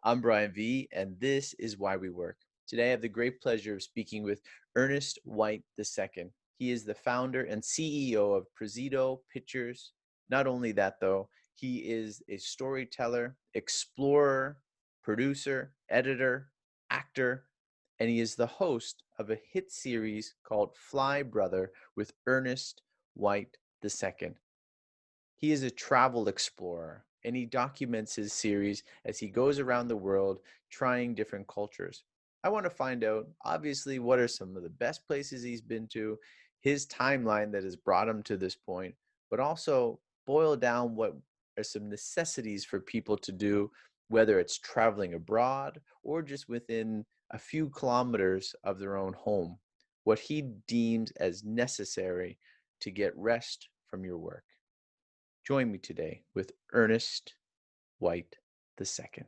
I'm BrianVee, and this is Why We Work. Today, I have the great pleasure of speaking with Ernest White II. He is the founder and CEO of Presidio Pictures. Not only that, though, he is a storyteller, explorer, producer, editor, actor, and he is the host of a hit series called Fly Brother with Ernest White II. He is a travel explorer, and he documents his series as he goes around the world trying different cultures. I want to find out, obviously, what are some of the best places he's been to, his timeline that has brought him to this point, but also boil down what are some necessities for people to do, whether it's traveling abroad or just within a few kilometers of their own home, what he deems as necessary to get rest from your work. Join me today with Ernest White II.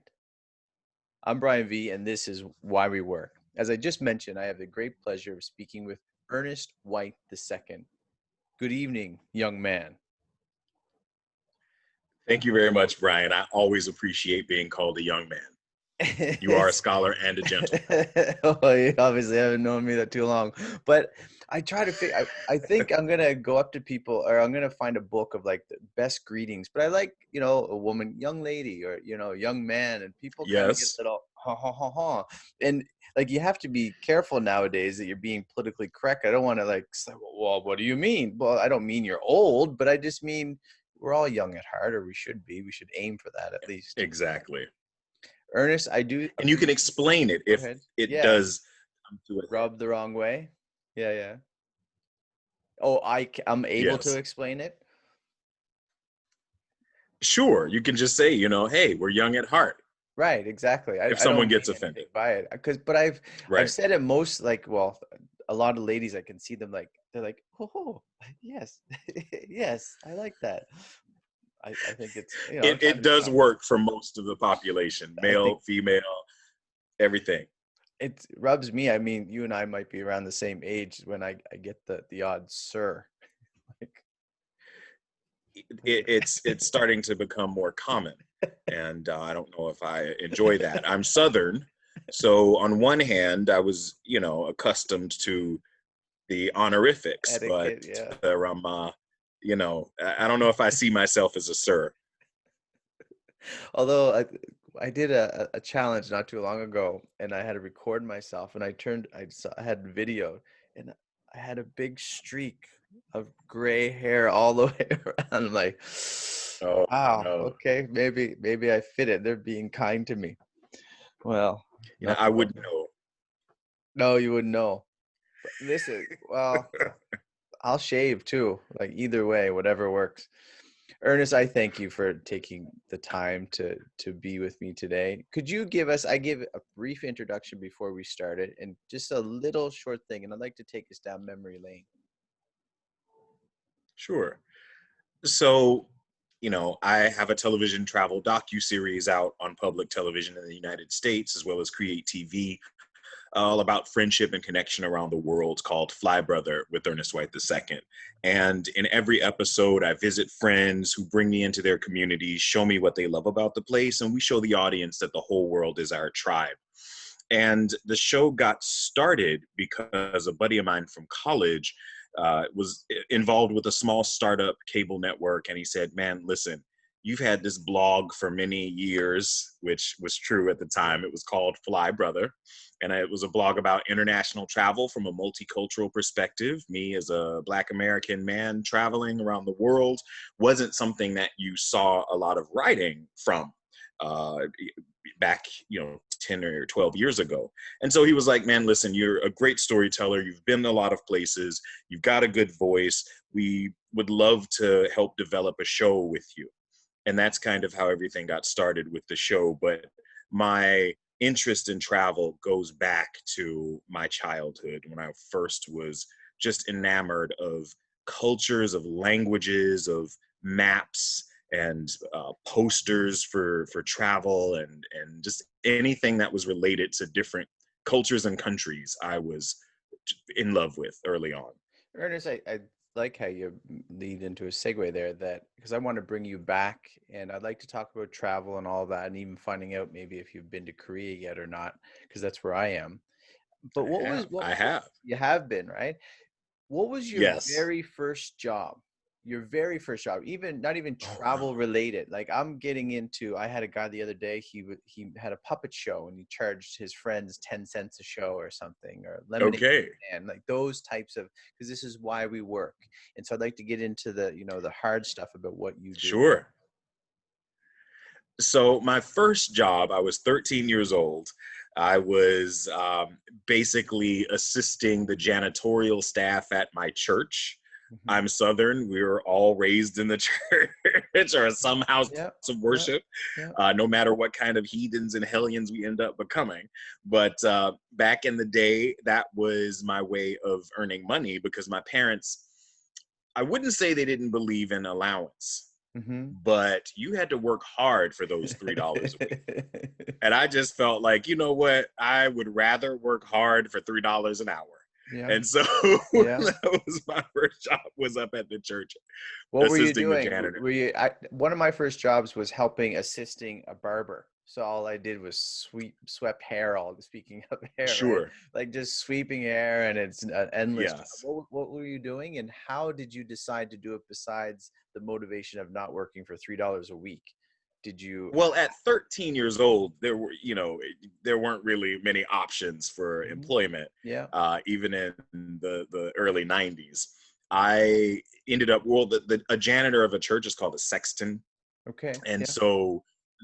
I'm BrianVee, and this is Why We Work. As I just mentioned, I have the great pleasure of speaking with Ernest White II. Good evening, young man. Thank you very much, Brian. I always appreciate being called a young man. You are a scholar and a gentleman. Oh, you obviously haven't known me that too long, but I try to figure. I think I'm gonna go up to people, or I'm gonna find a book of like the best greetings. But I like, a woman, young lady, or young man, and people kind of get Yes, that all ha ha ha ha. And like you have to be careful nowadays that you're being politically correct. I don't want to like say, well, what do you mean? Well, I don't mean you're old, but I just mean we're all young at heart, or we should be. We should aim for that at least. exactly. Ernest, I do And you can appreciate. explain it Go if ahead. it Yeah. does come to a head. Rub the wrong way. Yeah, yeah. Oh, I'm able to Yes. explain it. Sure, you can just say, hey, we're young at heart Right, exactly. if I someone don't gets mean anything offended. by it, but I've Right. said it most like, well, a lot of ladies I can see them like they're like, oh, yes, yes, I like that. I think it's I'm trying It to be does kind. work for most of the population, I think male, female, everything. it rubs me. I mean, you and I might be around the same age when I get the odd sir. Like, It's starting to become more common, and I don't know if I enjoy that. I'm Southern, so on one hand, I was accustomed to the honorifics, but etiquette, yeah. I don't know if I see myself as a sir. Although I did a challenge not too long ago, and I had to record myself, and I had video, and I had a big streak of gray hair all the way around. I'm like, Oh wow, no, okay, maybe I fit it. They're being kind to me. Well, I nothing like wouldn't that. know. No, you wouldn't know. But listen, well, I'll shave too. Like either way, whatever works. Ernest, I thank you for taking the time to be with me today. Could you give us, I give a brief introduction before we started and just a little short thing, and I'd like to take us down memory lane. Sure. So, I have a television travel docu-series out on public television in the United States, as well as Create TV, all about friendship and connection around the world, called Fly Brother with Ernest White II. And in every episode, I visit friends who bring me into their communities, show me what they love about the place, and we show the audience that the whole world is our tribe. And the show got started because a buddy of mine from college was involved with a small startup cable network. And he said, man, listen, you've had this blog for many years, which was true at the time. It was called Fly Brother. And it was a blog about international travel from a multicultural perspective. Me as a Black American man traveling around the world wasn't something that you saw a lot of writing from uh, back, 10 or 12 years ago. And so he was like, man, listen, you're a great storyteller. You've been to a lot of places. You've got a good voice. We would love to help develop a show with you. And that's kind of how everything got started with the show. But my interest in travel goes back to my childhood when I first was just enamored of cultures, of languages, of maps, and posters for travel, and just anything that was related to different cultures and countries I was in love with early on. Ernest, I like how you lead into a segue there, that because I want to bring you back, and I'd like to talk about travel and all that, and even finding out maybe if you've been to Korea yet or not, because that's where I am. But I have. what I have. you have been, right? What was your Yes. very first job? Your very first job, even not even Oh travel wow. related. Like I'm getting into, I had a guy the other day, he had a puppet show and he charged his friends 10 cents a show or something, or lemonade Okay. and like those types of, because this is why we work. And so I'd like to get into the, the hard stuff about what you do. Sure. So my first job, I was 13 years old. I was basically assisting the janitorial staff at my church. Mhm. I'm Southern. We were all raised in the church or some house Yeah, of yeah, worship, yeah. no matter what kind of heathens and hellions we end up becoming. But back in the day, that was my way of earning money because my parents, I wouldn't say they didn't believe in allowance, Hmm. but you had to work hard for those $3 a week. And I just felt like, you know what? I would rather work hard for $3 an hour. Yeah, And so yeah. that was my first job, was up at the church What were you assisting the doing? janitor. Were you? One of my first jobs was helping assisting a barber. So all I did was swept hair. All speaking of hair, right? Sure. Like just sweeping hair, and it's an endless job. Yes. What were you doing, and how did you decide to do it? Besides the motivation of not working for $3 a week, did you? Well, at 13 years old, there weren't really many options for Mhm. employment, Yeah. even in the early 90s. I ended up, well, a janitor of a church is called a sexton. Okay. And Yeah. so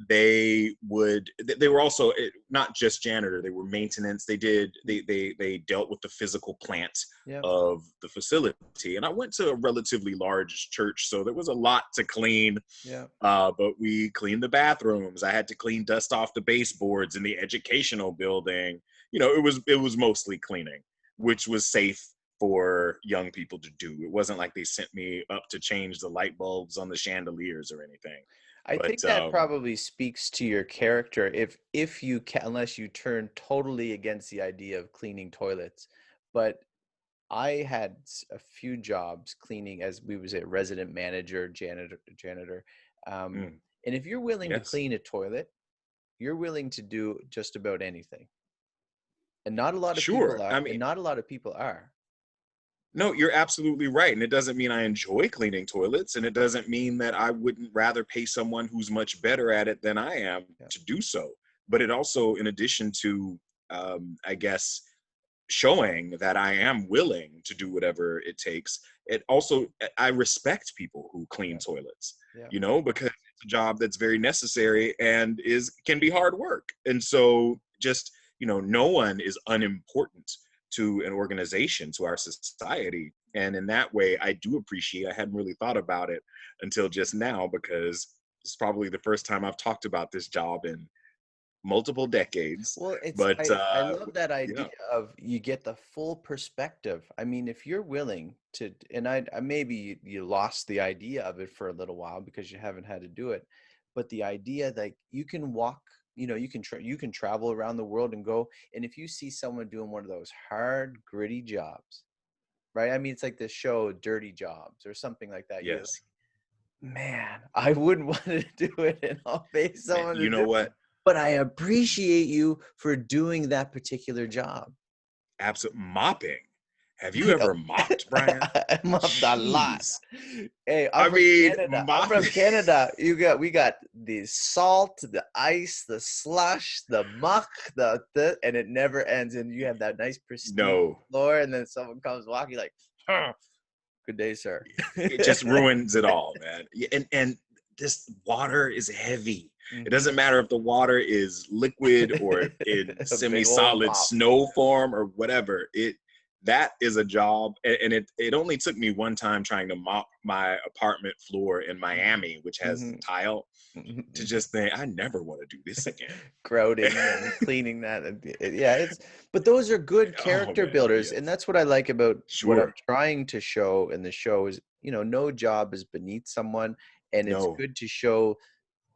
they were also not just janitor, they were maintenance. They dealt with the physical plant Yeah. of the facility. And I went to a relatively large church, so there was a lot to clean. Yeah. But we cleaned the bathrooms. I had to clean dust off the baseboards in the educational building. It was mostly cleaning, which was safe for young people to do. It wasn't like they sent me up to change the light bulbs on the chandeliers or anything. I think But that probably speaks to your character if you can, unless you turn totally against the idea of cleaning toilets. But I had a few jobs cleaning, as we would say, resident manager, janitor. Um, mm, and if you're willing to yes, clean a toilet, you're willing to do just about anything. And not a lot of people sure. are, I and mean, not a lot of people are. no, you're absolutely right. And it doesn't mean I enjoy cleaning toilets. And it doesn't mean that I wouldn't rather pay someone who's much better at it than I am Yeah. to do so. But it also, in addition to, I guess, showing that I am willing to do whatever it takes, it also, I respect people who clean Yeah. toilets, Yeah. because it's a job that's very necessary and can be hard work. And so just, no one is unimportant to an organization, to our society. And in that way, I do appreciate, I hadn't really thought about it until just now, because it's probably the first time I've talked about this job in multiple decades. Well, it's But I love that yeah, idea of you get the full perspective. I mean, if you're willing to, and I maybe you lost the idea of it for a little while because you haven't had to do it, but the idea that you can walk, you can travel around the world and go, and if you see someone doing one of those hard, gritty jobs, right? I mean, it's like the show Dirty Jobs or something like that. You're yes. like, man, I wouldn't want to do it, and I'll pay Man, someone to you do know it. what? But I appreciate you for doing that particular job. Absolute mopping. Have you ever mopped, Brian? I mopped a lot. Jeez. Hey, I'm I from mean, Canada. I'm from mopping. Canada. We got the salt, the ice, the slush, the muck, and it never ends. And you have that nice pristine No, floor, and then someone comes walking like, huh, "Good day, sir." it just ruins it all, man. And this water is heavy. It Mhm. doesn't matter if the water is liquid or in A big old semi-solid mop. snow form or whatever. That is a job, and it only took me one time trying to mop my apartment floor in Miami, which has Mhm. tile, to Mhm. just think I never want to do this again. Grouting and cleaning that, and yeah, but those are good Oh character man, builders, and yes, that's what I like about what I'm sure. trying to show in the show is, no job is beneath someone, and it's No, good to show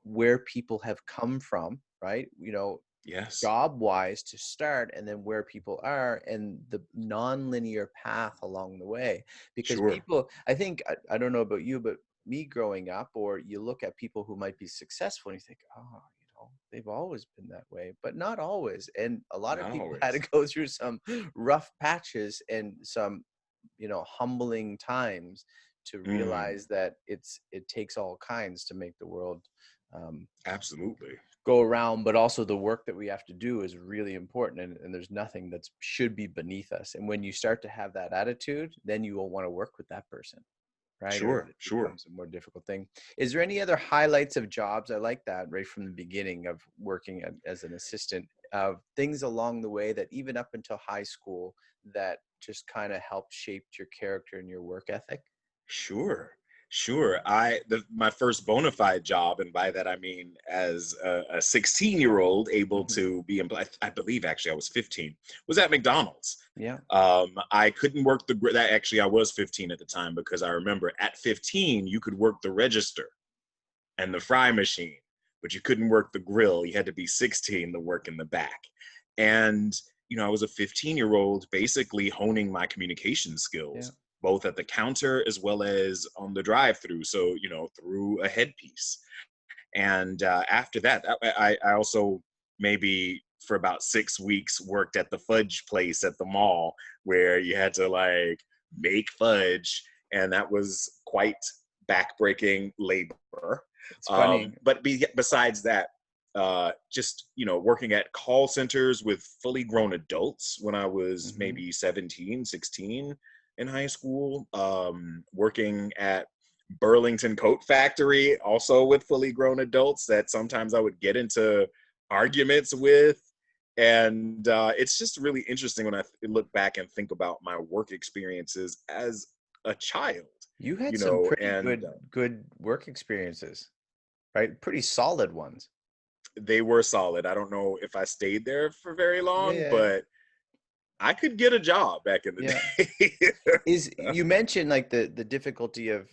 where people have come from, right? Yes. job wise to start, and then where people are and the non-linear path along the way. Because Sure. people, I think, I don't know about you, but me growing up, or you look at people who might be successful and you think, oh, they've always been that way, but not always. And a lot of Not people had to always. go through some rough patches and some, humbling times to Mm, realize that it takes all kinds to make the world um, absolutely. go around, but also the work that we have to do is really important, and there's nothing that should be beneath us. And when you start to have that attitude, then you will want to work with that person, right? Or Sure. it Sure. becomes a more difficult thing. Is there any other highlights of jobs? I like that right from the beginning of working as an assistant, of things along the way that even up until high school that just kind of helped shape your character and your work ethic. Sure, sure. My first bona fide job, and by that I mean as a 16-year-old able Hmm. to be I believe actually I was 15, was at McDonald's. Yeah. I couldn't work that actually I was 15 at the time, because I remember at 15 you could work the register and the fry machine, but you couldn't work the grill. You had to be 16 to work in the back. And, I was a 15-year-old basically honing my communication Yeah. skills, both at the counter as well as on the drive through. So, through a headpiece. And after that, I also maybe for about 6 weeks worked at the fudge place at the mall, where you had to like make fudge. And that was quite backbreaking labor. It's funny. Besides that, just working at call centers with fully grown adults when I was Hmm. maybe 17, 16 in high school, working at Burlington Coat Factory also with fully grown adults that sometimes I would get into arguments with. And it's just really interesting when I look back and think about my work experiences as a child, You had some pretty and good work experiences, right? Pretty solid ones. they were solid. I don't know if I stayed there for very Yeah, long, yeah, but I could get a job back in the yeah. day. Is you mentioned like the difficulty of,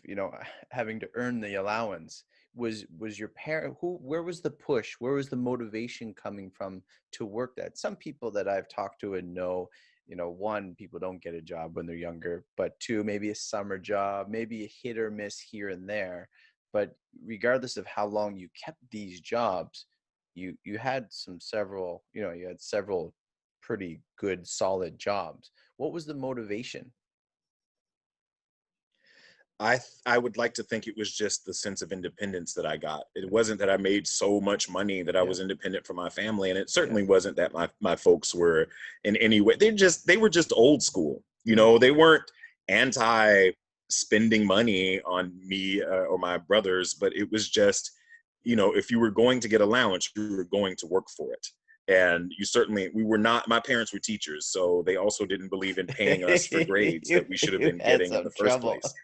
having to earn the allowance. Was your parent, where was the push? Where was the motivation coming from to work that? Some people that I've talked to and know, one, people don't get a job when they're younger, but two, maybe a summer job, maybe a hit or miss here and there. But regardless of how long you kept these jobs, you had you had several pretty good solid jobs. What was the motivation? I would like to think it was just the sense of independence that I got. It wasn't that I made so much money that I Yeah, was independent from my family, and it yeah, certainly wasn't that my folks were in any way. They were just old school. mhm, They weren't anti spending money on me or my brothers, but it was just, if you were going to get allowance, you were going to work for it. And we were not, my parents were teachers, so they also didn't believe in paying us for grades you, that we should have you been had getting in some the first trouble. place.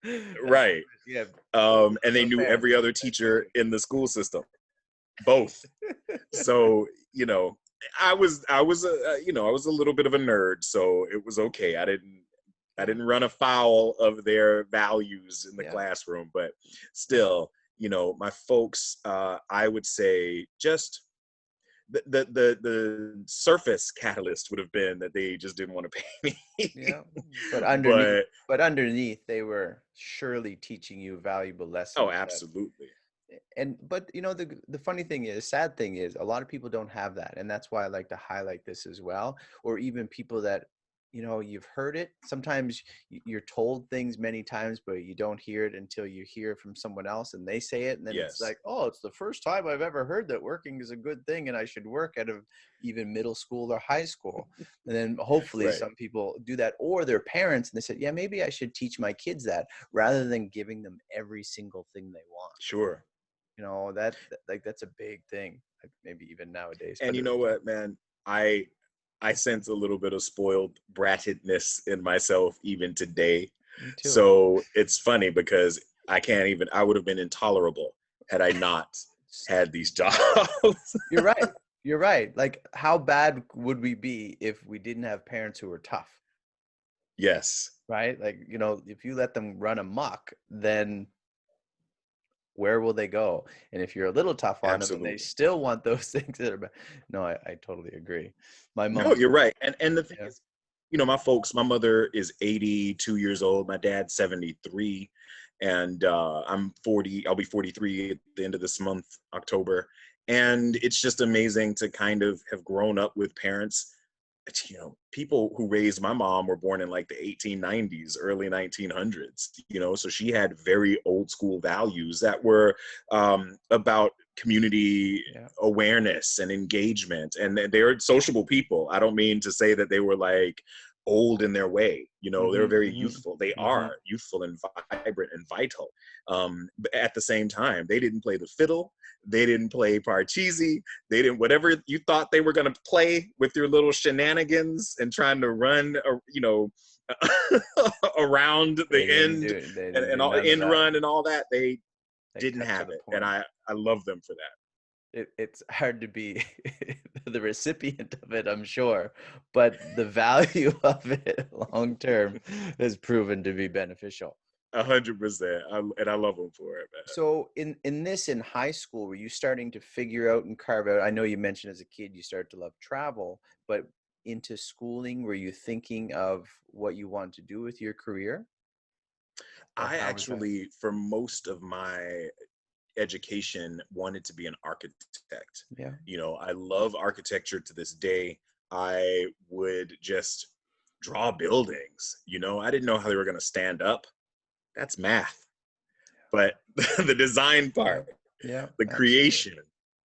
That's Right. yeah. And they Both knew parents. every other That's teacher funny. in the school system, both. So, I was a little bit of a nerd, so it was okay. I Yeah, didn't run afoul of their values in the yeah. classroom, but still, my folks, I would say just the surface catalyst would have been that they just didn't want to pay me. Yeah, but underneath, But they were surely teaching you valuable oh, lessons that. absolutely. And but the funny thing is, sad thing is, a lot of people don't have that, and that's why I like to highlight this as well. Or even people that, you've heard it sometimes, you're told things many times, but you don't hear it until you hear from someone else and they say it, and then it's Yes. like, oh, it's the first time I've ever heard that working is a good thing and I should work out of even middle school or high school. And then hopefully Right. some people do that, or their parents, and they said, yeah, maybe I should teach my kids that, rather than giving them every single thing they want. Sure. Like that's a big thing, like maybe even nowadays. And But you know what, man? I I sense a little bit of spoiled brattedness in myself even today. me too. So it's funny because I would have been intolerable had I not had these jobs. You're right. You're right. Like, how bad would we be if we didn't have parents who were tough, Yes. right? Like, if you let them run amok, then where will they go? And if you're a little tough on them and they Absolutely. still want those things that are, no, I totally agree. My No, mom, you're right. And the thing yeah, is, my folks, my mother is 82 years old, my dad's 73, and I'm 40. I'll be 43 at the end of this month, October. And it's just amazing to kind of have grown up with parents. People who raised my mom were born in like the 1890s, early 1900s, so she had very old school values that were about community yeah. awareness and engagement. And they're sociable people. I don't mean to say that they were like old in their way. They were very youthful. They are youthful and vibrant and vital. But at the same time, they didn't play the fiddle. They didn't play parcheesi. They didn't, whatever you thought they were going to play with your little shenanigans and trying to run, around the end They and, didn't and do all none of end that. run and all that. They They didn't cut to have the it. And point. I love them for that. It's hard to be the recipient of it, I'm sure, but the value of it long term has proven to be beneficial. 100%. And I love them for it, man. So in high school, were you starting to figure out and carve out? I know you mentioned as a kid you started to love travel, but into schooling, were you thinking of what you want to do with your career? Or I how was that? actually, for most of my education, wanted to be an architect. Yeah. I love architecture to this day. I would just draw buildings. I didn't know how they were going to stand up. That's math. But the design Yeah. part, Yeah. the Absolutely. creation,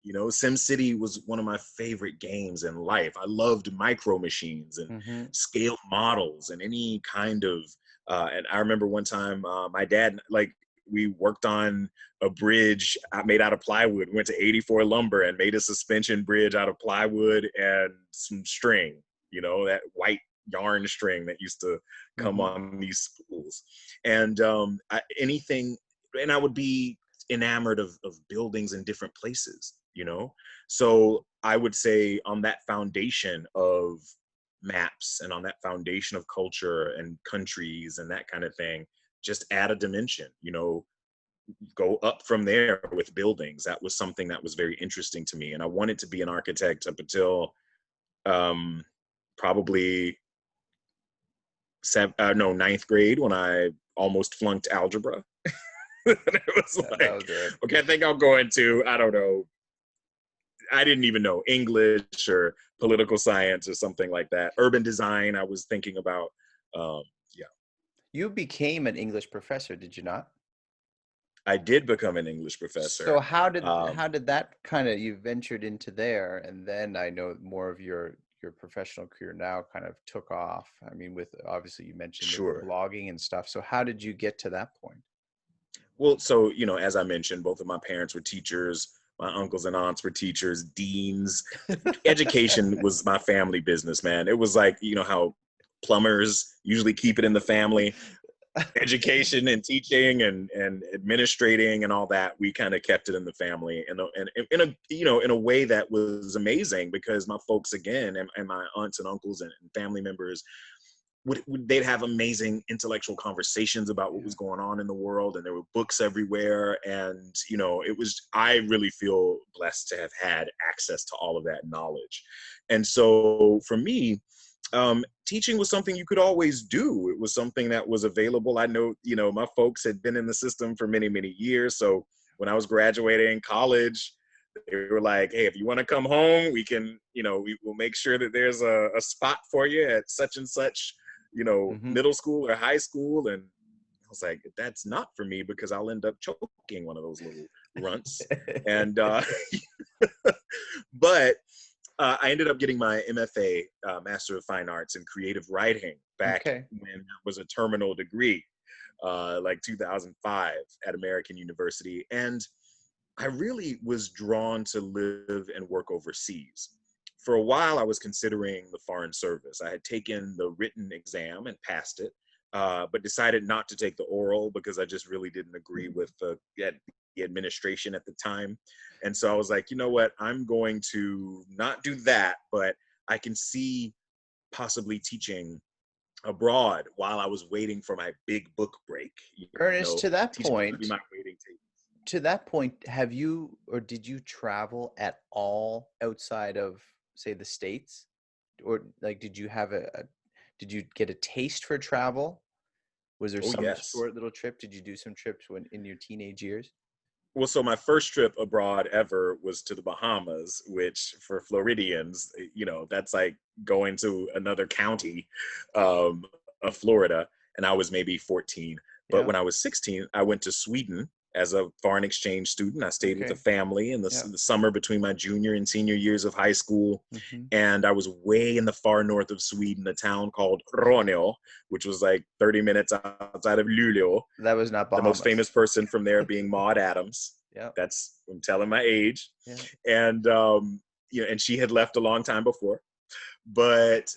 SimCity was one of my favorite games in life. I loved micro machines and Mm-hmm. scale models and any kind of, and I remember one time my dad, like, we worked on a bridge made out of plywood. We went to 84 Lumber and made a suspension bridge out of plywood and some string, that white yarn string that used to come Mm-hmm. on these spools. And anything, and I would be enamored of buildings in different places. So I would say on that foundation of maps and on that foundation of culture and countries and that kind of thing, just add a dimension, go up from there with buildings. That was something that was very interesting to me. And I wanted to be an architect up until probably ninth grade, when I almost flunked algebra. It was That like, was it. okay, I think I'll go into, I don't know, I didn't even know English or political science or something like that. Urban design, I was thinking about. Yeah, You became an English professor, did you not? I did become an English So professor. how did that kind of, you ventured into there, and then I know more of your professional career now kind of took off. I mean, with obviously you mentioned with the Sure. blogging and stuff. So how did you get to that point? Well, so, as I mentioned, both of my parents were teachers. My uncles and aunts were teachers, deans. Education was my family business, man. It was like, how plumbers usually keep it in the family. Education and teaching and administrating and all that, we kind of kept it in the family, and in a in a way that was amazing, because my folks, again, and my aunts and uncles and family members they'd have amazing intellectual conversations about what Yeah. was going on in the world, and there were books everywhere. And I really feel blessed to have had access to all of that knowledge. And so for me, teaching was something you could always do. It was something that was available. I know, my folks had been in the system for many, many years. So when I was graduating college, they were like, hey, if you want to come home, we can, we will make sure that there's a spot for you at such and such, Mm-hmm. middle school or high school. And I was like, that's not for me, because I'll end up choking one of those little runts. And, but I ended up getting my MFA, Master of Fine Arts in Creative Writing, back Okay. when that was a terminal degree, like 2005 at American University. And I really was drawn to live and work overseas. For a while, I was considering the Foreign Service. I had taken the written exam and passed it, but decided not to take the oral because I just really didn't agree with the administration at the time. And so I was like, you know what? I'm going to not do that, but I can see possibly teaching abroad while I was waiting for my big book break. Ernest, to that Teaching was going to be point, my waiting table. to that point, have you or did you travel at all outside of, say, the States? Or like, did you have did you get a taste for travel? Was there Oh, some yes. short little trip? Did you do some trips when in your teenage years? Well, so my first trip abroad ever was to the Bahamas, which for Floridians, that's like going to another county um, of Florida. And I was maybe 14. But Yeah. when I was 16, I went to Sweden as a foreign exchange student. I stayed with a Okay. family in Yeah. the summer between my junior and senior years of high school. Hmm. And I was way in the far north of Sweden, a town called Ronio, which was like 30 minutes outside of Luleå. That was not The most Bahamas. famous person from there being Maud Adams. Yeah. I'm telling my age. Yeah. And and she had left a long time before. But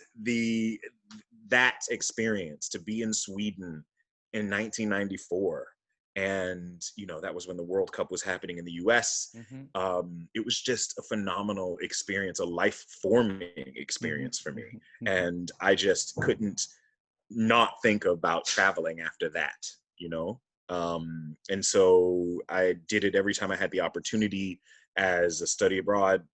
that experience to be in Sweden in 1994, and that was when the World Cup was happening in the US. Hmm. It was just a phenomenal experience, a life-forming Hmm. experience for me. Hmm. Hmm. And I just couldn't not think about traveling after that, you know? And so I did it every time I had the opportunity as a study abroad,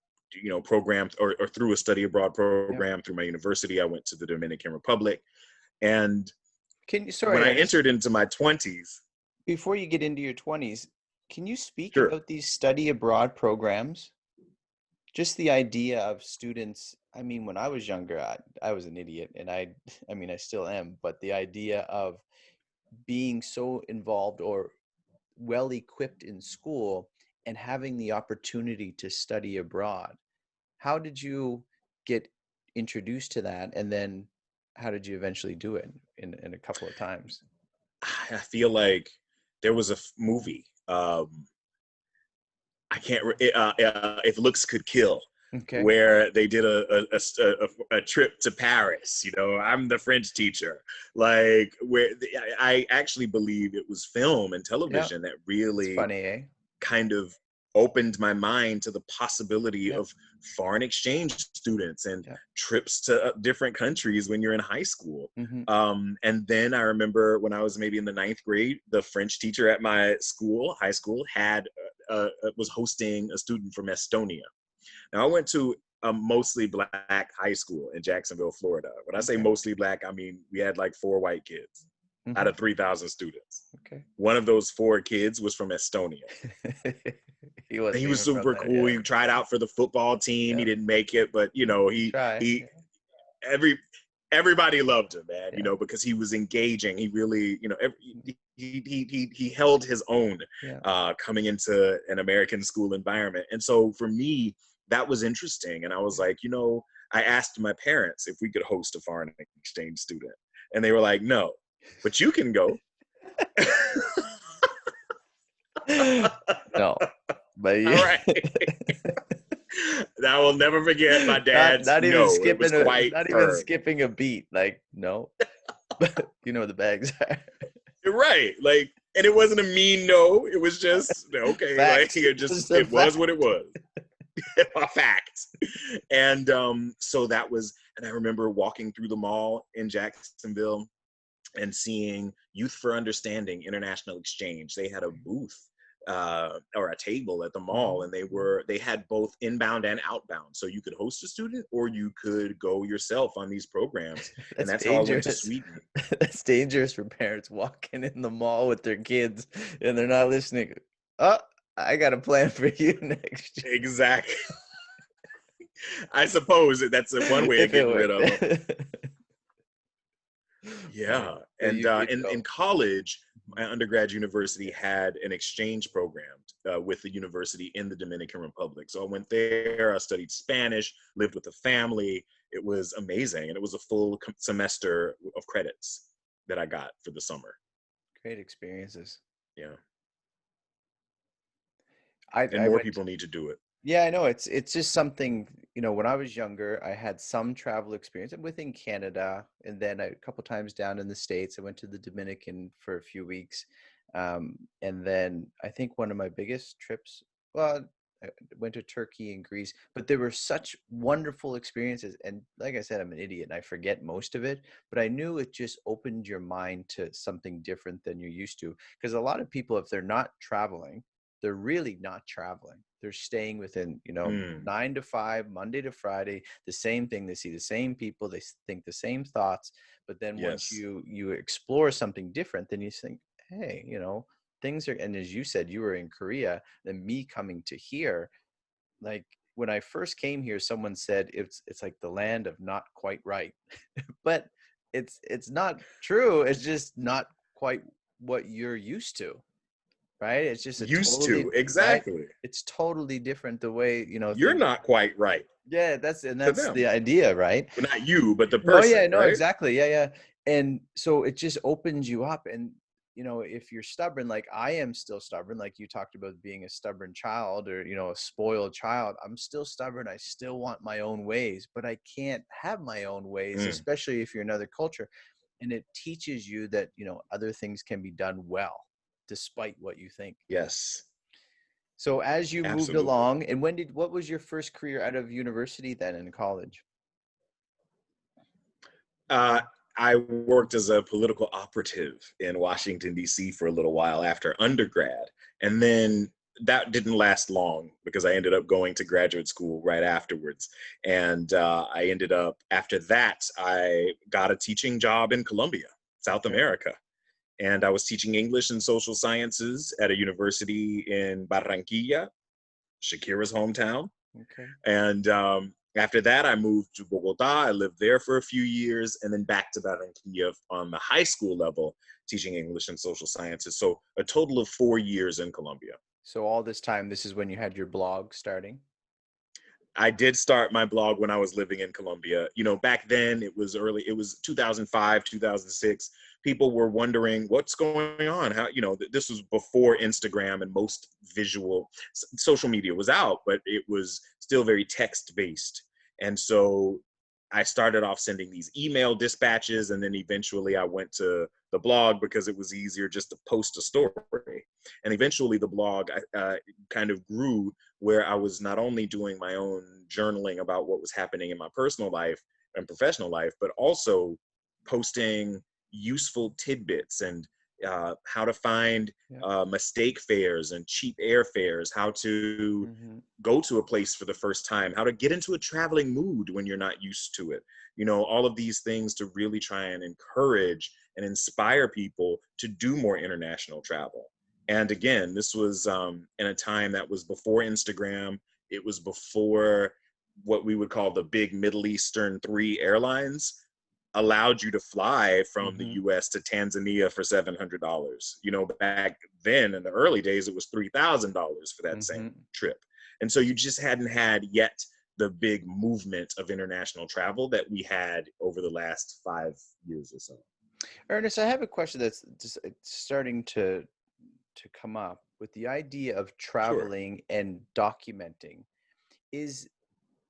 program or through a study abroad Yeah. program through my university. I went to the Dominican Republic. And Can you, when sorry, I Ernest, entered into my 20s, before you get into your 20s, can you speak sure. about these study abroad programs? Just the idea of students. I mean, when I was younger, I was an idiot, and I mean, I still am, but the idea of being so involved or well equipped in school and having the opportunity to study abroad. How did you get introduced to that? And then how did you eventually do it in a couple of times? I feel like there was a movie. I can't. If looks could kill, Okay. where they did a trip to Paris. I'm the French teacher. Like where I actually believe it was film and Yeah. television that It's really funny, eh? kind of opened my mind to the possibility Yeah. of foreign exchange students and Yeah. trips to different countries when you're in high school. Hmm. And then I remember when I was maybe in the ninth grade, the French teacher at my high school, was hosting a student from Estonia. Now I went to a mostly black high school in Jacksonville, Florida. When I say Okay. mostly black, I mean we had like 4 white kids out Hmm. of 3,000 students. Okay. One of those 4 kids was from Estonia. He And wasn't he was even from super there. cool. Yeah. He tried out for the football team. He Yeah. didn't make it, but You try. he Yeah. every everybody loved him, man. Yeah. Because he was engaging. He really, Mhm. he held his own Yeah. coming into an American school environment. And so for me, that was interesting. And I was Yeah. like, I asked my parents if we could host a foreign exchange student, and they were like, no, but you can go. No, but All yeah. right. I will never forget my not dad's not even no. It was skipping a quite not even firm. skipping a beat. Like, no. But you know the bags are. You're right. Like, and it wasn't a mean no. It was just okay. Like, Facts. Just a it was what fact. it was. A fact. And so that was, and I remember walking through the mall in Jacksonville and seeing Youth for Understanding International Exchange. They had a booth or a table at the mall, and they had both inbound and outbound. So you could host a student or you could go yourself on these programs. And That's that's how I went to dangerous. Sweden. That's dangerous for parents walking in the mall with their kids and they're not listening. Oh, I got a plan for you next year. Exactly. I suppose that's one way of If it getting rid of them. worked. Yeah. Funny. So And you did in go. college, my undergrad university had an exchange program with the university in the Dominican Republic. So I went there, I studied Spanish, lived with a family. It was amazing. And it was a full semester of credits that I got for the summer. Great experiences. Yeah. And I more went. people need to do it. Yeah, I know. It's just something, when I was younger, I had some travel experience within Canada, and then a couple times down in the States. I went to the Dominican for a few weeks. And then I think one of my biggest trips, well, I went to Turkey and Greece, but there were such wonderful experiences. And like I said, I'm an idiot and I forget most of it, but I knew it just opened your mind to something different than you're used to. Because a lot of people, if they're not traveling, they're really not traveling. They're staying within, Mm, 9 to 5, Monday to Friday, the same thing. They see the same people, they think the same thoughts. But then once yes. you explore something different, then you think, hey, things are, and as you said, you were in Korea, and me coming to here, like when I first came here, someone said it's like the land of not quite right. But it's not true. It's just not quite what you're used to, right? It's just a Used to, totally, right? exactly. It's totally different the way, You're things. not quite right Yeah, to that's the them. idea, right? Well, not you, but the No, yeah, person, no, right? exactly. Yeah, yeah. And so it just opens you up. And, if you're stubborn, like I am still stubborn, like you talked about being a stubborn child or, a spoiled child, I'm still stubborn. I still want my own ways, but I can't have my own ways, Mm, especially if you're another culture. And it teaches you that, other things can be done well, despite what you think. yes, So as you moved absolutely. along, and what was your first career out of university then in college? Uh, I worked as a political operative in Washington, D.C. for a little while after undergrad. And then that didn't last long because I ended up going to graduate school right afterwards. And I ended up, after that, I got a teaching job in Colombia, South Okay. America. And I was teaching English and social sciences at a university in Barranquilla, Shakira's hometown. Okay. And after that, I moved to Bogota. I lived there for a few years and then back to Barranquilla on the high school level, teaching English and social sciences. So a total of 4 years in Colombia. So all this time, this is when you had your blog starting? I did start my blog when I was living in Colombia. Back then it was early, it was 2005, 2006. People were wondering what's going on. How, this was before Instagram and most social media was out, but it was still very text based. And so I started off sending these email dispatches, and then eventually I went to the blog because it was easier just to post a story. And eventually the blog kind of grew where I was not only doing my own journaling about what was happening in my personal life and professional life, but also posting useful tidbits and how to find Yeah. mistake fares and cheap airfares, how to Mm-hmm. go to a place for the first time, how to get into a traveling mood when you're not used to it. All of these things to really try and encourage and inspire people to do more international travel. And again, this was in a time that was before Instagram. It was before what we would call the big Middle Eastern three airlines allowed you to fly from the Mm-hmm. US to Tanzania for $700. Back then in the early days, it was $3,000 for that same Mm-hmm. trip. And so you just hadn't had yet the big movement of international travel that we had over the last 5 years or so. Ernest, I have a question that's just starting to come up with the idea of Sure. traveling and documenting. Is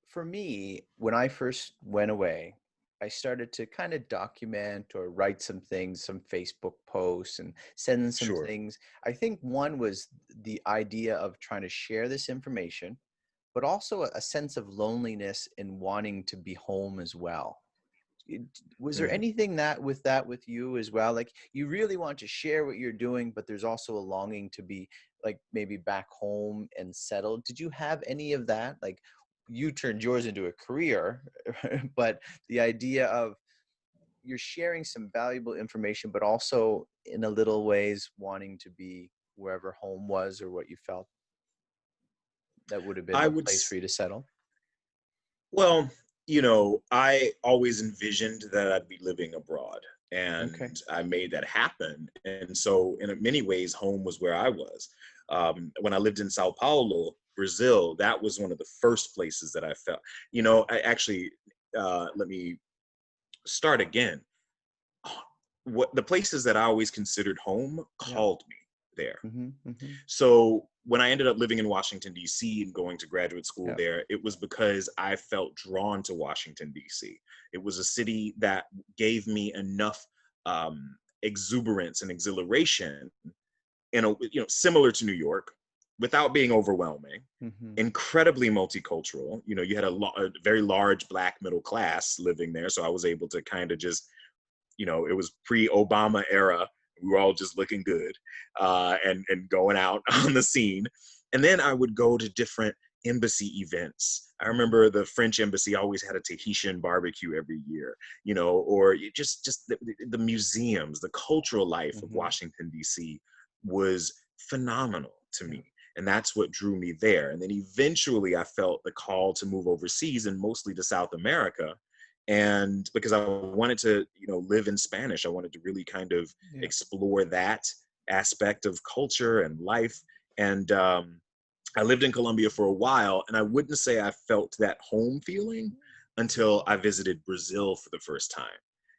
For me, when I first went away, I started to kind of document or write some things, some Facebook posts, and send some Sure. things. I think one was the idea of trying to share this information, but also a sense of loneliness in wanting to be home as well. Was there Mm. anything that with you as well? Like you really want to share what you're doing, but there's also a longing to be like maybe back home and settled. Did you have any of that? Like you turned yours into a career, but the idea of you're sharing some valuable information, but also in a little ways wanting to be wherever home was or what you felt that would have been I the would place for you to settle. Well, I always envisioned that I'd be living abroad, Okay. and I made that happen. And so, in many ways, home was where I was. When I lived in Sao Paulo, Brazil, that was one of the first places that I felt. I actually let me start again. What the places that I always considered home Yeah. called me there. Mm-hmm. Mm-hmm. So when I ended up living in Washington, D.C. and going to graduate school Yeah. there, it was because I felt drawn to Washington, D.C. It was a city that gave me enough exuberance and exhilaration similar to New York without being overwhelming, Mm-hmm. incredibly multicultural. You had a very large Black middle class living there. So I was able to kind of just, it was pre-Obama era We were all just looking good and going out on the scene. And then I would go to different embassy events. I remember the French embassy always had a Tahitian barbecue every year, you know, or just the museums, the cultural life of Washington, D.C. was phenomenal to me. And that's what drew me there. And then eventually I felt the call to move overseas and mostly to South America. And because I wanted to, you know, live in Spanish, I wanted to really kind of explore that aspect of culture and life. And I lived in Colombia for a while, and I wouldn't say I felt that home feeling until I visited Brazil for the first time.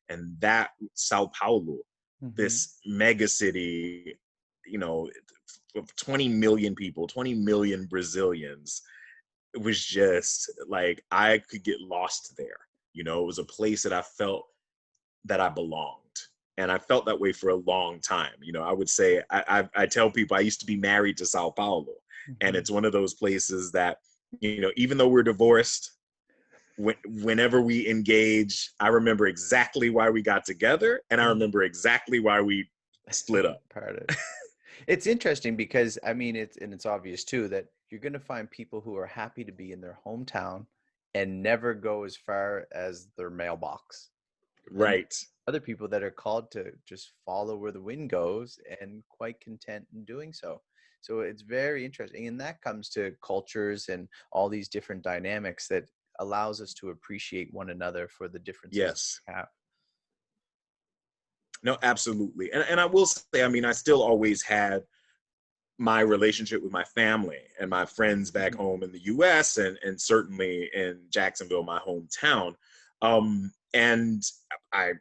And that Sao Paulo, this mega city, you know, 20 million people, 20 million Brazilians, it was just like I could get lost there. You know, it was a place that I felt that I belonged. And I felt that way for a long time. You know, I would say, I tell people I used to be married to Sao Paulo. And it's one of those places that, you know, even though we're divorced, whenever we engage, I remember exactly why we got together. And I remember exactly why we split up. It's interesting because, I mean, it's obvious too that you're going to find people who are happy to be in their hometown and never go as far as their mailbox. Right. Other people that are called to just follow where the wind goes and quite content in doing so. So it's very interesting. And that comes to cultures and all these different dynamics that allows us to appreciate one another for the differences we have. No, absolutely. And I will say, I mean, I still always had my relationship with my family and my friends back home in the US and certainly in Jacksonville, my hometown. And I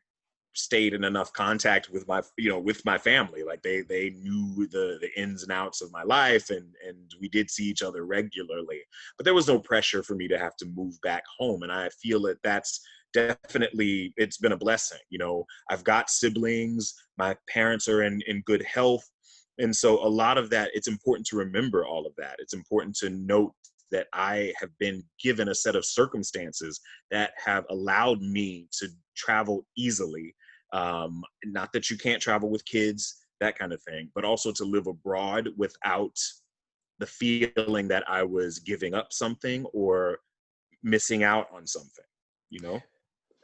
stayed in enough contact with my family. Like they knew the ins and outs of my life and we did see each other regularly, but there was no pressure for me to have to move back home. And I feel that that's definitely, it's been a blessing. You know, I've got siblings, my parents are in good health. And so a lot of that, it's important to remember all of that. It's important to note that I have been given a set of circumstances that have allowed me to travel easily. Not that you can't travel with kids, that kind of thing, but also to live abroad without the feeling that I was giving up something or missing out on something, you know?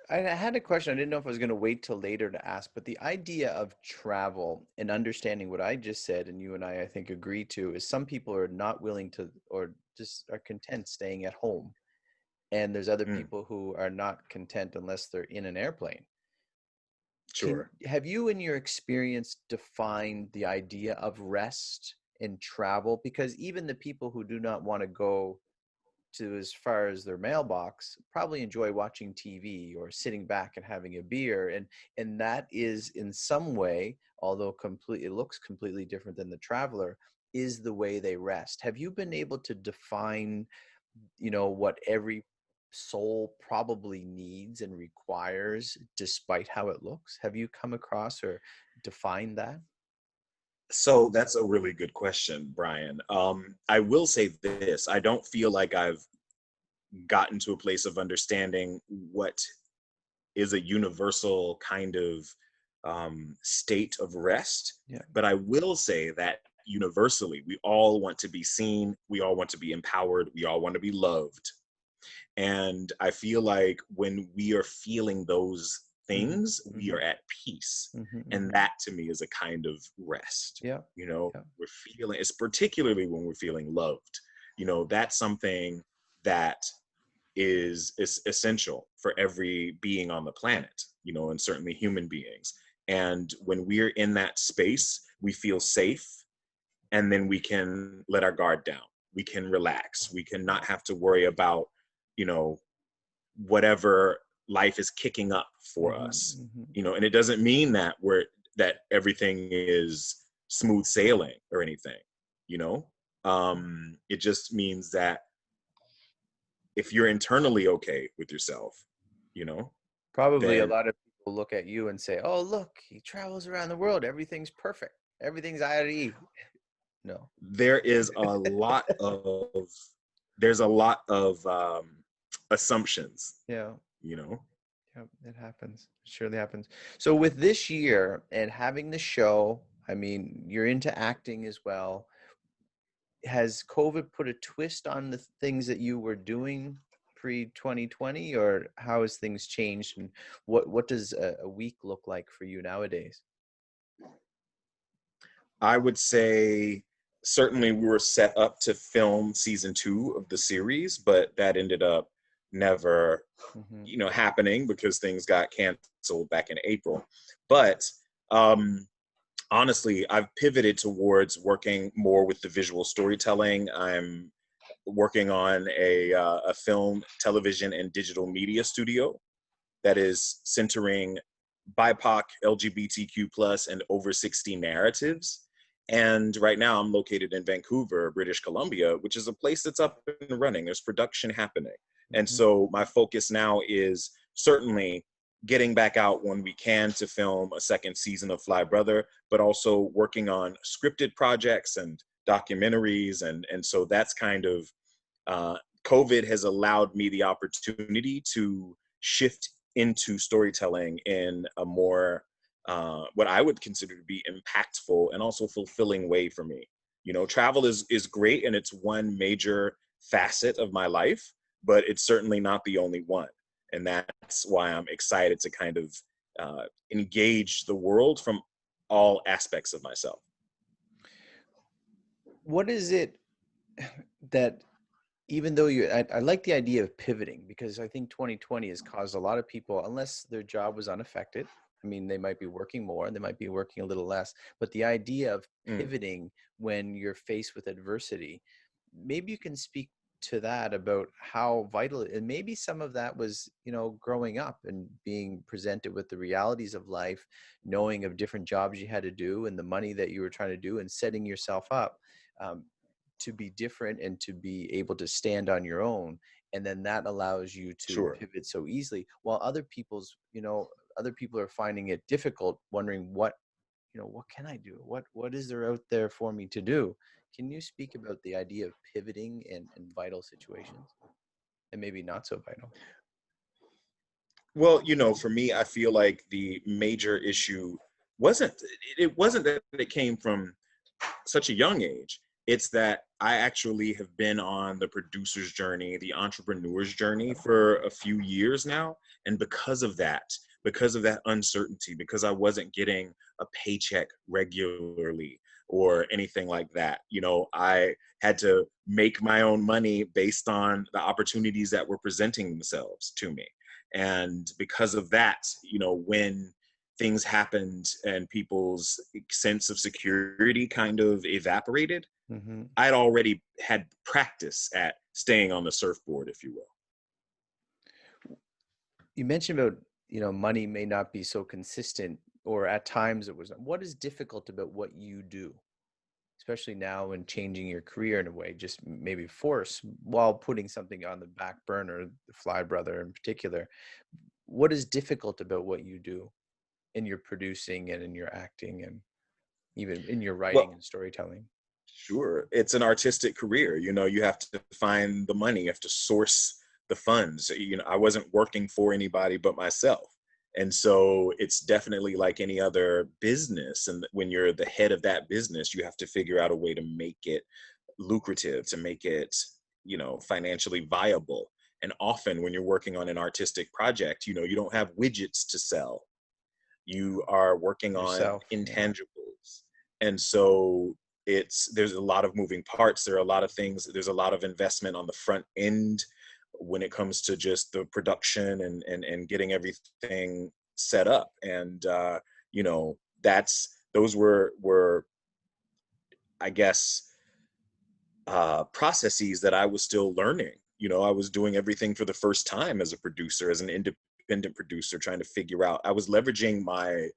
I had a question. I didn't know if I was going to wait till later to ask, but the idea of travel and understanding what I just said, and you and I think, agree to, is some people are not willing to, or just are content staying at home. And there's other people who are not content unless they're in an airplane. Sure. Have you, in your experience, defined the idea of rest in travel? Because even the people who do not want to go to as far as their mailbox probably enjoy watching TV or sitting back and having a beer, and that is in some way, although it looks completely different than the traveler, is the way they rest. Have you been able to define, you know, what every soul probably needs and requires despite how it looks? Have you come across or defined that? So that's a really good question, Brian. I will say this, I don't feel like I've gotten to a place of understanding what is a universal kind of state of rest. But I will say that universally, we all want to be seen, we all want to be empowered, we all want to be loved. And I feel like when we are feeling those things, we are at peace. And that to me is a kind of rest. You know, we're feeling, it's particularly when we're feeling loved. You know, that's something that is essential for every being on the planet, you know, and certainly human beings. And when we're in that space, we feel safe, and then we can let our guard down. We can relax. We can not have to worry about, you know, whatever life is kicking up for us, you know, and it doesn't mean that that everything is smooth sailing or anything, you know. It just means that if you're internally okay with yourself, you know, Probably a then lot of people look at you and say, "Oh, look, he travels around the world. Everything's perfect. Everything's IE." No. there is a lot of assumptions, Yeah. you know. Yep, it happens. It surely happens. So with this year and having the show, I mean, you're into acting as well. Has COVID put a twist on the things that you were doing pre 2020, or how has things changed, and what does a week look like for you nowadays? I would say certainly we were set up to film season 2 of the series, but that ended up never, Hmm. happening because things got canceled back in April. But um, honestly, I've pivoted towards working more with the visual storytelling. I'm working on a film, television, and digital media studio that is centering BIPOC, LGBTQ plus, and over 60 narratives. And right now I'm located in Vancouver, British Columbia, which is a place that's up and running. There's production happening. And Hmm. so my focus now is certainly getting back out when we can to film a second season of Fly Brother, but also working on scripted projects and documentaries. And so that's kind of, uh, COVID has allowed me the opportunity to shift into storytelling in a more, what I would consider to be impactful and also fulfilling way for me. Travel is great and it's one major facet of my life, but it's certainly not the only one. And that's why I'm excited to kind of engage the world from all aspects of myself. What is it that, even though I like the idea of pivoting, because I think 2020 has caused a lot of people, unless their job was unaffected, I mean, they might be working more, they might be working a little less, but the idea of Mm, pivoting when you're faced with adversity, maybe you can speak to that, about how vital, and maybe some of that was, growing up and being presented with the realities of life, knowing of different jobs you had to do and the money that you were trying to do, and setting yourself up. Um, to be different and to be able to stand on your own, and then that allows you to sure. pivot so easily, while other people are finding it difficult, wondering what can I do, what is there out there for me to do. Can you speak about the idea of pivoting in vital situations, and maybe not so vital? Well, for me, I feel like the major issue wasn't it wasn't that it came from such a young age. It's that I actually have been on the producer's journey, the entrepreneur's journey for a few years now. And because of that uncertainty, because I wasn't getting a paycheck regularly or anything like that, I had to make my own money based on the opportunities that were presenting themselves to me. And because of that, when things happened and people's sense of security kind of evaporated, Hmm. I'd already had practice at staying on the surfboard, if you will. You mentioned about, money may not be so consistent, or at times it was. What is difficult about what you do, especially now and changing your career in a way, just maybe force, while putting something on the back burner, the Fly Brother in particular? What is difficult about what you do in your producing and in your acting and even in your writing Well, and storytelling? sure, it's an artistic career. You have to find the money, you have to source the funds. I wasn't working for anybody but myself. And so it's definitely like any other business. And when you're the head of that business, you have to figure out a way to make it lucrative, to make it, financially viable. And often when you're working on an artistic project, you don't have widgets to sell. You are working on Yourself, yeah. intangibles. And so there's a lot of moving parts. There are a lot of things, there's a lot of investment on the front end when it comes to just the production and getting everything set up. And those were I guess processes that I was still learning. I was doing everything for the first time as a producer, as an independent producer, trying to figure out. I was leveraging my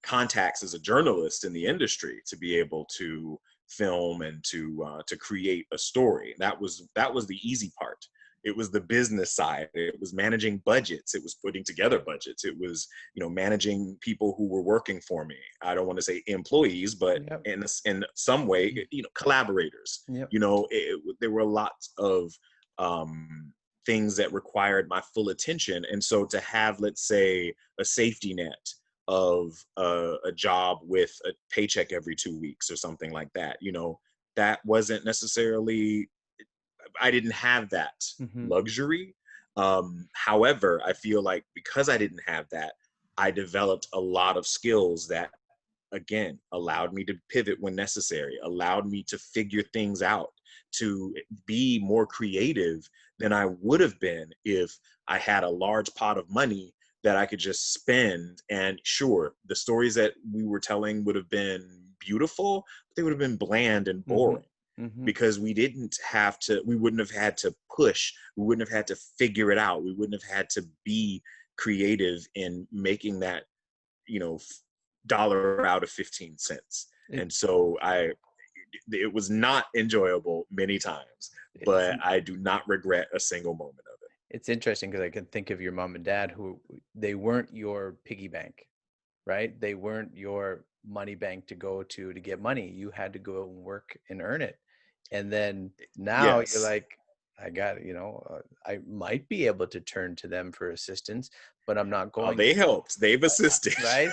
contacts as a journalist in the industry to be able to film and to create a story. That was the easy part. It was the business side. It was managing budgets. It was putting together budgets. It was managing people who were working for me. I don't want to say employees, but Yep. in some way, collaborators. Yep. There were lots of um, things that required my full attention. And so to have, let's say, a safety net of a job with a paycheck every 2 weeks or something like that, you know, that wasn't necessarily, I didn't have that luxury. However, I feel like because I didn't have that, I developed a lot of skills that, again, allowed me to pivot when necessary, allowed me to figure things out, to be more creative than I would have been if I had a large pot of money that I could just spend. And sure, the stories that we were telling would have been beautiful, but they would have been bland and boring. Because we wouldn't have had to push, we wouldn't have had to figure it out, we wouldn't have had to be creative in making that, you know, dollar out of 15 cents. And so it was not enjoyable many times, but I do not regret a single moment of it. It's interesting because I can think of your mom and dad who, they weren't your piggy bank, right? They weren't your money bank to go to get money. You had to go and work and earn it. And then now you're like, I got, you know, I might be able to turn to them for assistance, but I'm not going. They helped. They've assisted. Right.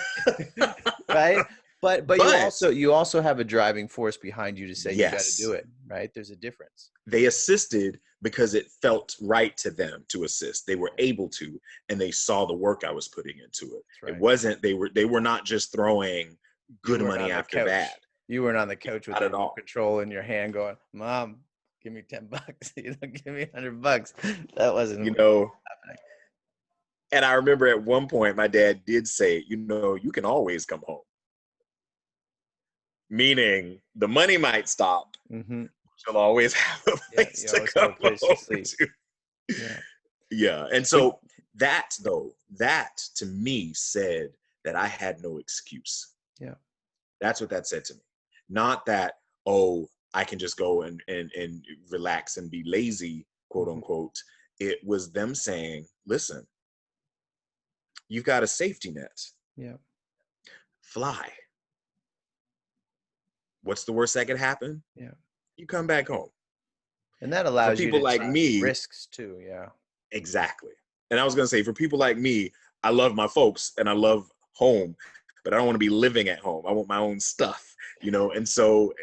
Right. But you also have a driving force behind you to say, you got to do it. Right. There's a difference. They assisted because it felt right to them to assist. They were able to, and they saw the work I was putting into it. Right. It wasn't, they were not just throwing good money after bad. You weren't on the couch with the remote control in your hand going, Mom, give me $10, you know, give me $100. That wasn't, you know, happening. And I remember at one point my dad did say, you know, you can always come home. Meaning the money might stop, but you'll always have a place to come home to. Yeah. And so that to me said that I had no excuse. Yeah. That's what that said to me. Not that, oh, I can just go and relax and be lazy, quote unquote. It was them saying, listen, you've got a safety net. Yeah. Fly. What's the worst that could happen? Yeah. You come back home. And that allows you to like take risks too. Yeah. Exactly. And I was going to say, for people like me, I love my folks and I love home, but I don't want to be living at home. I want my own stuff, you know? And so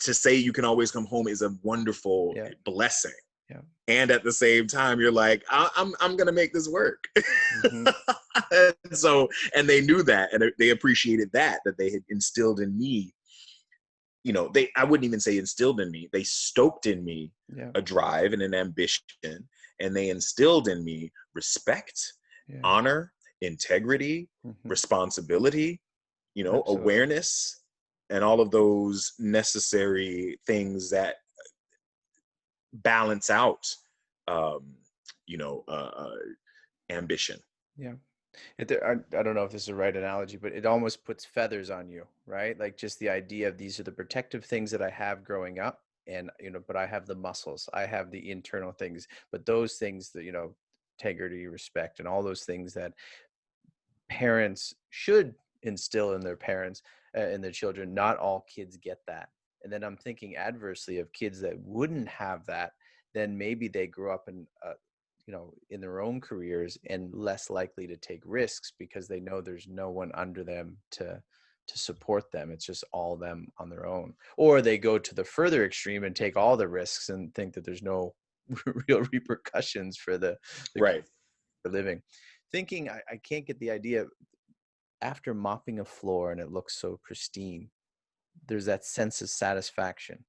to say you can always come home is a wonderful blessing. Yeah. And at the same time, you're like, I'm going to make this work. And they knew that, and they appreciated that they had instilled in me. You know, I wouldn't even say instilled in me. They stoked in me a drive and an ambition, and they instilled in me respect, honor, integrity, responsibility, you know, awareness, and all of those necessary things that balance out, ambition. Yeah. I don't know if this is the right analogy, but it almost puts feathers on you, right? Like just the idea of these are the protective things that I have growing up, and, you know, but I have the muscles, I have the internal things, but those things that, you know, integrity, respect, and all those things that parents should instill in their parents, in their children, not all kids get that. And then I'm thinking adversely of kids that wouldn't have that, then maybe they grew up in, you know, in their own careers and less likely to take risks because they know there's no one under them to support them. It's just all them on their own. Or they go to the further extreme and take all the risks and think that there's no real repercussions for the right for living. Thinking, I can't get the idea, after mopping a floor and it looks so pristine, there's that sense of satisfaction.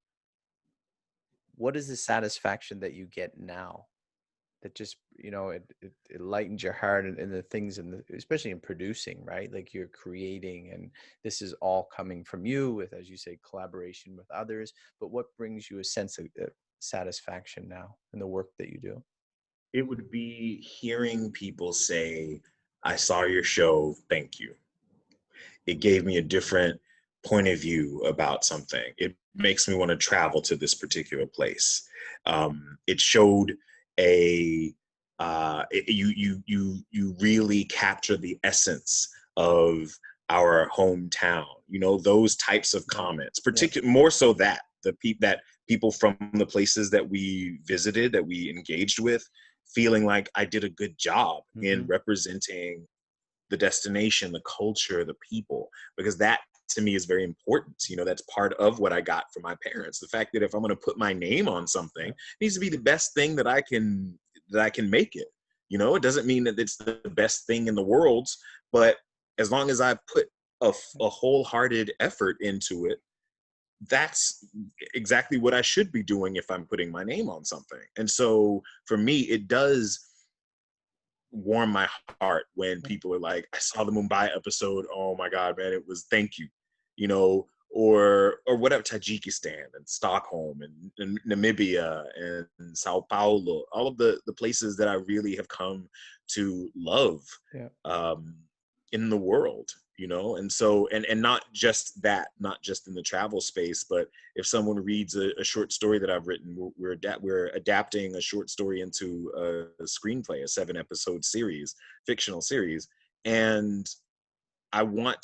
What is the satisfaction that you get now? That just, you know, it lightens your heart and the things, especially in producing, right? Like you're creating, and this is all coming from you with, as you say, collaboration with others. But what brings you a sense of satisfaction now in the work that you do? It would be hearing people say, I saw your show, thank you. It gave me a different point of view about something. It makes me want to travel to this particular place. It showed you really capture the essence of our hometown, you know, those types of comments, particularly more so that people from the places that we visited, that we engaged with, feeling like I did a good job in Mm-hmm. representing the destination, the culture, the people, because that to me is very important. You know, that's part of what I got from my parents. The fact that if I'm going to put my name on something, Yeah. it needs to be the best thing that I can make it. You know, it doesn't mean that it's the best thing in the world, but as long as I put a wholehearted effort into it, that's exactly what I should be doing if I'm putting my name on something. And so for me, it does warm my heart when people are like, I saw the Mumbai episode. Oh my God, man, it was, thank you, you know, or whatever, Tajikistan and Stockholm and Namibia and Sao Paulo, all of the places that I really have come to love Yeah. um, in the world, you know. And so, and not just that, not just in the travel space, but if someone reads a short story that I've written, we're adapting a short story into a screenplay, a 7-episode series, fictional series, and I want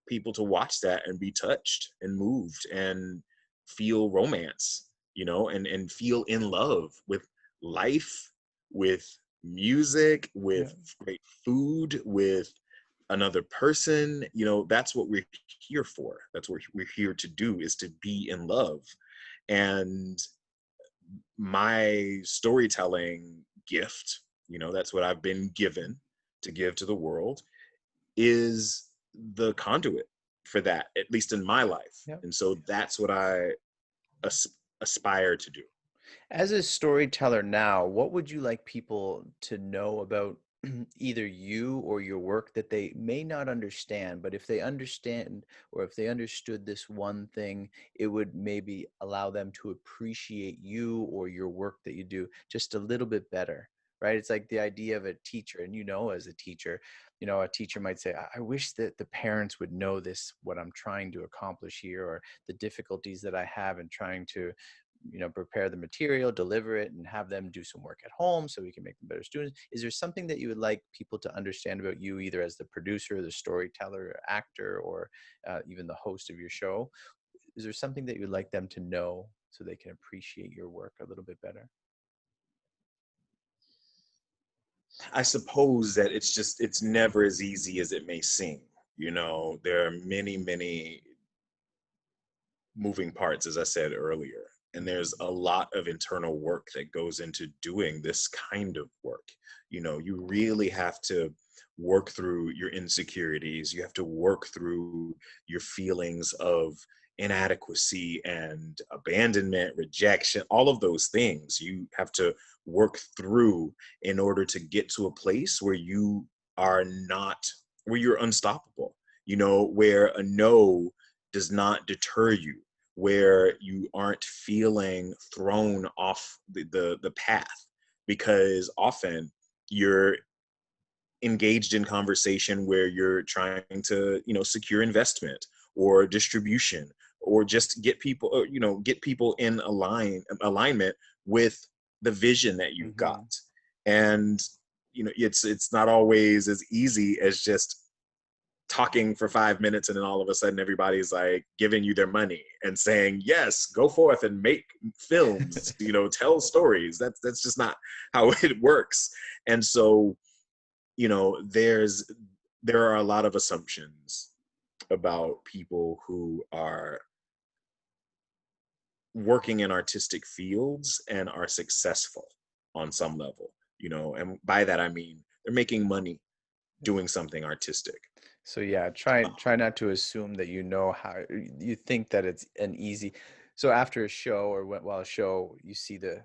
people to watch that and be touched and moved and feel romance, you know, and feel in love with life, with music, Yeah. with great food, with another person. You know, that's what we're here for. That's what we're here to do, is to be in love. And my storytelling gift, you know, that's what I've been given to give to the world, is the conduit for that, at least in my life. Yeah. And so that's what I aspire to do. As a storyteller now, what would you like people to know about either you or your work that they may not understand, but if they understand or if they understood this one thing, it would maybe allow them to appreciate you or your work that you do just a little bit better, right? It's like the idea of a teacher, and as a teacher, a teacher might say, I wish that the parents would know this, what I'm trying to accomplish here, or the difficulties that I have in trying to prepare the material, deliver it, and have them do some work at home so we can make them better students. Is there something that you would like people to understand about you, either as the producer, the storyteller, or actor, or even the host of your show? Is there something that you'd like them to know so they can appreciate your work a little bit better? I suppose that it's never as easy as it may seem. You know, there are many, many moving parts, as I said earlier. And there's a lot of internal work that goes into doing this kind of work. You know, you really have to work through your insecurities. You have to work through your feelings of inadequacy and abandonment, rejection, all of those things. You have to work through in order to get to a place where you are not, where you're unstoppable, you know, where a no does not deter you, where you aren't feeling thrown off the path, because often you're engaged in conversation where you're trying to, you know, secure investment or distribution, or just get people, or, you know, get people in alignment with the vision that you've got. Mm-hmm. And you know, it's not always as easy as just talking for 5 minutes and then all of a sudden everybody's like giving you their money and saying, yes, go forth and make films, you know, tell stories. That's just not how it works. And so, you know, there are a lot of assumptions about people who are working in artistic fields and are successful on some level, you know, and by that I mean they're making money doing something artistic. So yeah, try not to assume that how you think that it's an easy. So after a show or while a show, you see the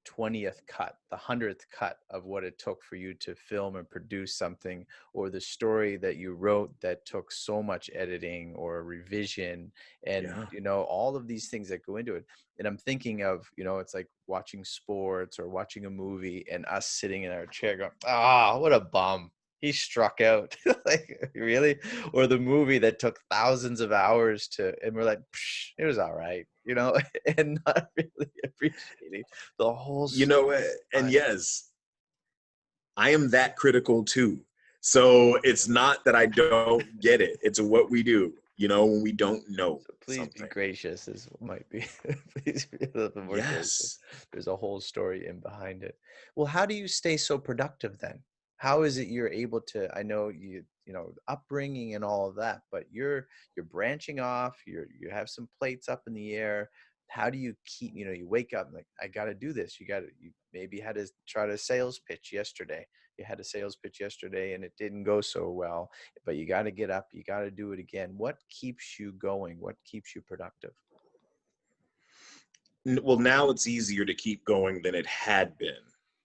20th cut, the 100th cut of what it took for you to film and produce something, or the story that you wrote that took so much editing or revision, and Yeah. all of these things that go into it. And I'm thinking of, it's like watching sports or watching a movie and us sitting in our chair going, what a bum, he struck out. Like, really? Or the movie that took thousands of hours and we're like, it was all right, and not really appreciating the whole You know, story and behind yes, I am that critical too. So it's not that I don't get it. It's what we do. when we don't know So please be something. gracious is what might be. Please be a little bit more gracious. Yes. There's a whole story in behind it. Well, how do you stay so productive then? How is it you're able to, I know upbringing and all of that, but you're branching off, you have some plates up in the air. How do you keep, you wake up like, I got to do this. You maybe had to try to sales pitch yesterday. You had a sales pitch yesterday and it didn't go so well, but you got to get up, you got to do it again. What keeps you going? What keeps you productive? Well, now it's easier to keep going than it had been,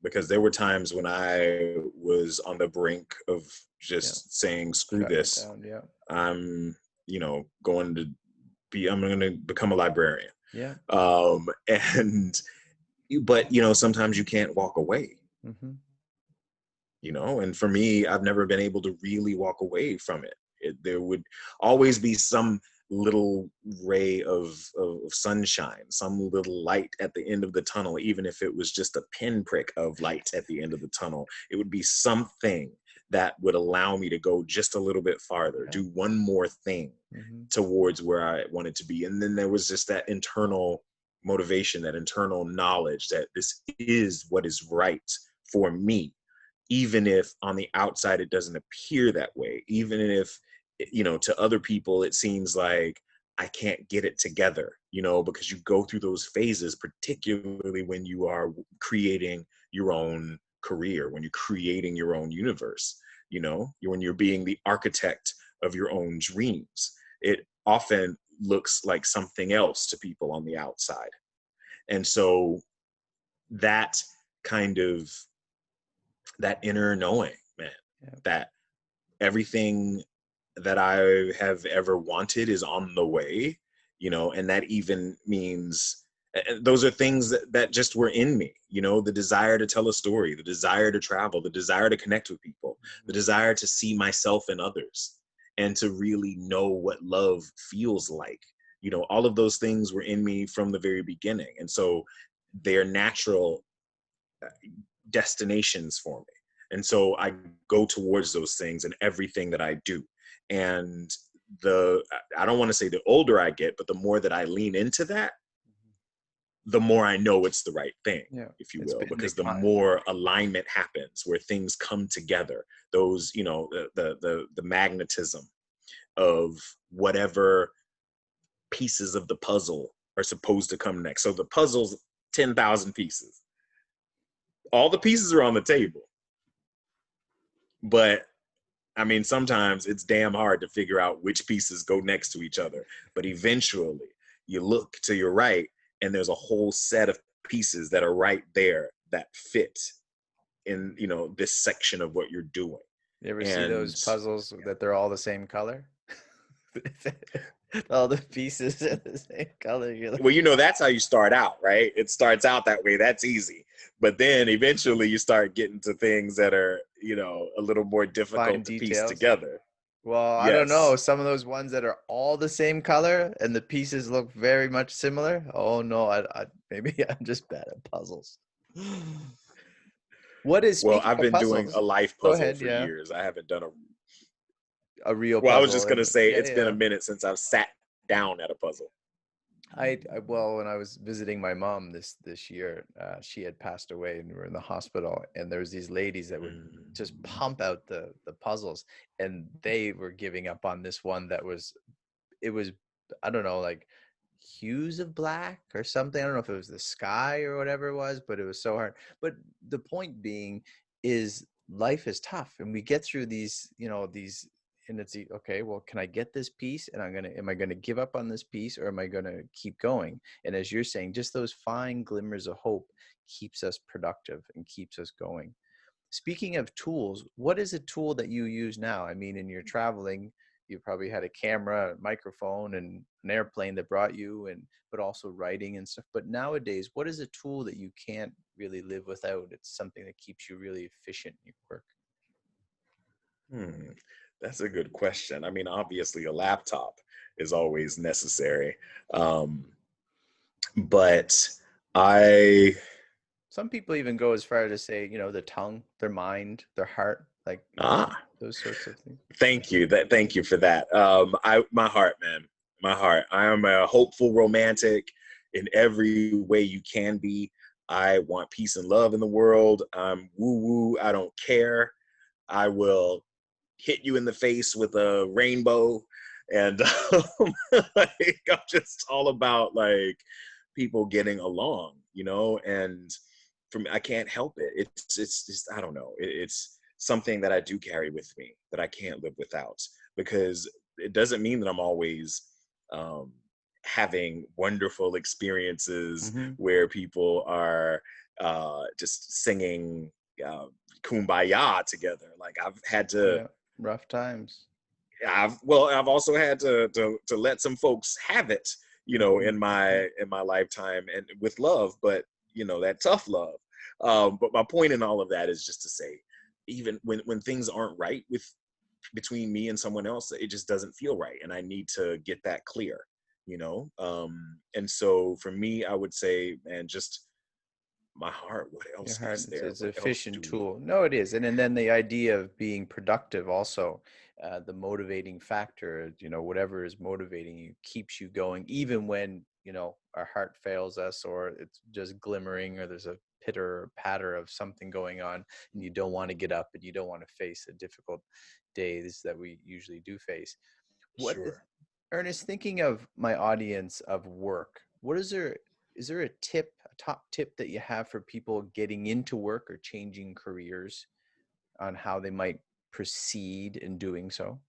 because there were times when I was on the brink of Yeah. just saying, screw Shutting it this. down. Yeah. I'm, I'm going to become a librarian. Yeah. But sometimes you can't walk away. Mm-hmm. And for me, I've never been able to really walk away from it. There would always be some little ray of sunshine, some little light at the end of the tunnel, even if it was just a pinprick of light at the end of the tunnel. It would be something that would allow me to go just a little bit farther, do one more thing towards where I wanted to be. And then there was just that internal motivation, that internal knowledge that this is what is right for me, even if on the outside it doesn't appear that way, even if to other people it seems like I can't get it together, because you go through those phases, particularly when you are creating your own career, when you're creating your own universe, when you're being the architect of your own dreams. It often looks like something else to people on the outside. And so that kind of, that inner knowing, man, that everything that I have ever wanted is on the way, and that even means those are things that just were in me, the desire to tell a story, the desire to travel, the desire to connect with people, the desire to see myself in others, and to really know what love feels like. All of those things were in me from the very beginning. And so they're natural destinations for me. And so I go towards those things in everything that I do. And I don't want to say the older I get, but the more that I lean into that, the more I know it's the right thing, if you will, because the more alignment happens, where things come together, those, the magnetism of whatever pieces of the puzzle are supposed to come next. So the puzzle's 10,000 pieces. All the pieces are on the table. But I mean, sometimes it's damn hard to figure out which pieces go next to each other. But eventually you look to your right and there's a whole set of pieces that are right there that fit in, this section of what you're doing. You ever see those puzzles that they're all the same color? All the pieces are the same color. Well, that's how you start out, right? It starts out that way. That's easy. But then eventually you start getting to things that are, a little more difficult to piece together. Well, I don't know. Some of those ones that are all the same color and the pieces look very much similar. Oh no, maybe I'm just bad at puzzles. What is? Well, I've been puzzles, doing a life puzzle for years. I haven't done a real puzzle. Well, I was just gonna say it's been a minute since I've sat down at a puzzle. Well, when I was visiting my mom this year, she had passed away and we were in the hospital, and there was these ladies that would just pump out the puzzles, and they were giving up on this one that was, I don't know, like hues of black or something. I don't know if it was the sky or whatever it was, but it was so hard. But the point being is life is tough, and we get through these, these. And it's okay, well, can I get this piece? And am I going to give up on this piece, or am I going to keep going? And as you're saying, just those fine glimmers of hope keeps us productive and keeps us going. Speaking of tools, what is a tool that you use now? I mean, in your traveling, you probably had a camera, a microphone, and an airplane that brought you, but also writing and stuff. But nowadays, what is a tool that you can't really live without? It's something that keeps you really efficient in your work. That's a good question. I mean, obviously a laptop is always necessary. But some people even go as far to say, the tongue, their mind, their heart, like Ah, those sorts of things? thank you. Thank you for that. My heart, man, my heart. I am a hopeful romantic in every way you can be. I want peace and love in the world. I'm woo woo. I don't care. I will hit you in the face with a rainbow, and like, I'm just all about like people getting along, and for me, I can't help it. It's just, I don't know. It's something that I do carry with me that I can't live without, because it doesn't mean that I'm always um, having wonderful experiences Mm-hmm. where people are just singing uh, kumbaya together. Like I've had to, Yeah, rough times. I've also had to let some folks have it, Mm-hmm. in my lifetime, and with love, but that tough love. But my point in all of that is just to say, even when things aren't right between me and someone else, it just doesn't feel right, and I need to get that clear. And so for me, I would say, man, just my heart. What Your else heart, is there? it's an What else efficient do we? tool. No, it is. And then the idea of being productive also, the motivating factor, whatever is motivating you keeps you going, even when, our heart fails us, or it's just glimmering, or there's a pitter or patter of something going on, and you don't want to get up and you don't want to face the difficult days that we usually do face. What Sure. Ernest, thinking of my audience of work, is there a tip, a top tip that you have for people getting into work or changing careers on how they might proceed in doing so?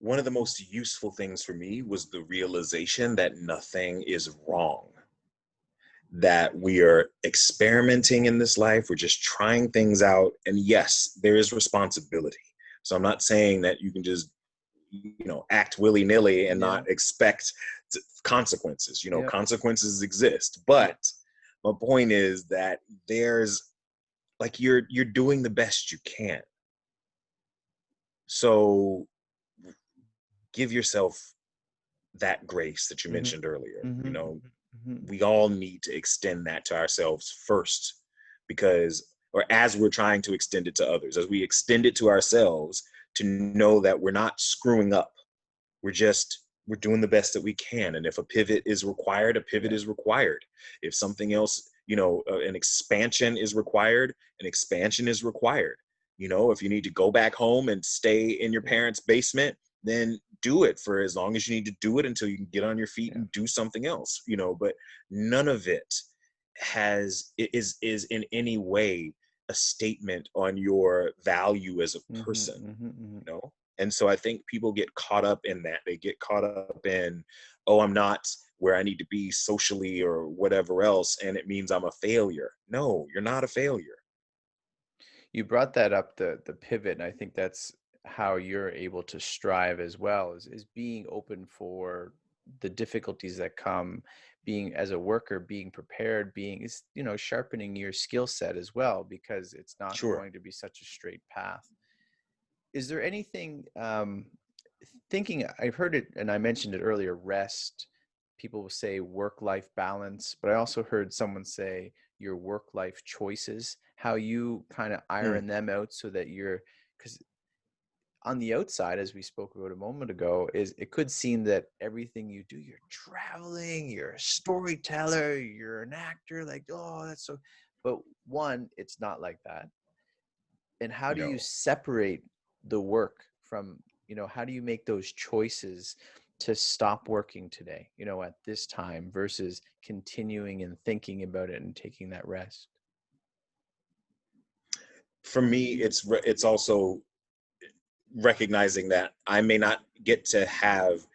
One of the most useful things for me was the realization that nothing is wrong, that we are experimenting in this life. We're just trying things out. And yes, there is responsibility. So I'm not saying that you can just, act willy nilly and Yeah. not expect consequences. Yeah. Consequences exist. But my point is that there's like, you're doing the best you can. So give yourself that grace that you Mm-hmm. mentioned earlier. Mm-hmm. Mm-hmm. We all need to extend that to ourselves first, because, or as we're trying to extend it to others, as we extend it to ourselves, to know that we're not screwing up. We're doing the best that we can. And if a pivot is required, a pivot Yeah. is required. If something else, an expansion is required, an expansion is required. If you need to go back home and stay in your Yeah. parents' basement, then do it for as long as you need to do it until you can get on your feet Yeah. and do something else. But none of it is in any way a statement on your value as a Mm-hmm. person. Mm-hmm. Mm-hmm. you know and so I think people get caught up in that. They get caught up in, oh, I'm not where I need to be socially or whatever else, and it means I'm a failure. No, you're not a failure. You brought that up, the pivot, and I think that's how you're able to strive as well, is being open for the difficulties that come, being as a worker, being prepared, being is sharpening your skill set as well, because it's not Sure. going to be such a straight path. Is there anything, thinking, I've heard it and I mentioned it earlier, rest, people will say work-life balance, but I also heard someone say your work-life choices, how you kind of Mm, iron them out so that because on the outside, as we spoke about a moment ago, is it could seem that everything you do, you're traveling, you're a storyteller, you're an actor, like, oh, that's so, but one, it's not like that. And how do you no. separate the work from, how do you make those choices to stop working today, at this time versus continuing and thinking about it and taking that rest? For me, it's also recognizing that I may not get to have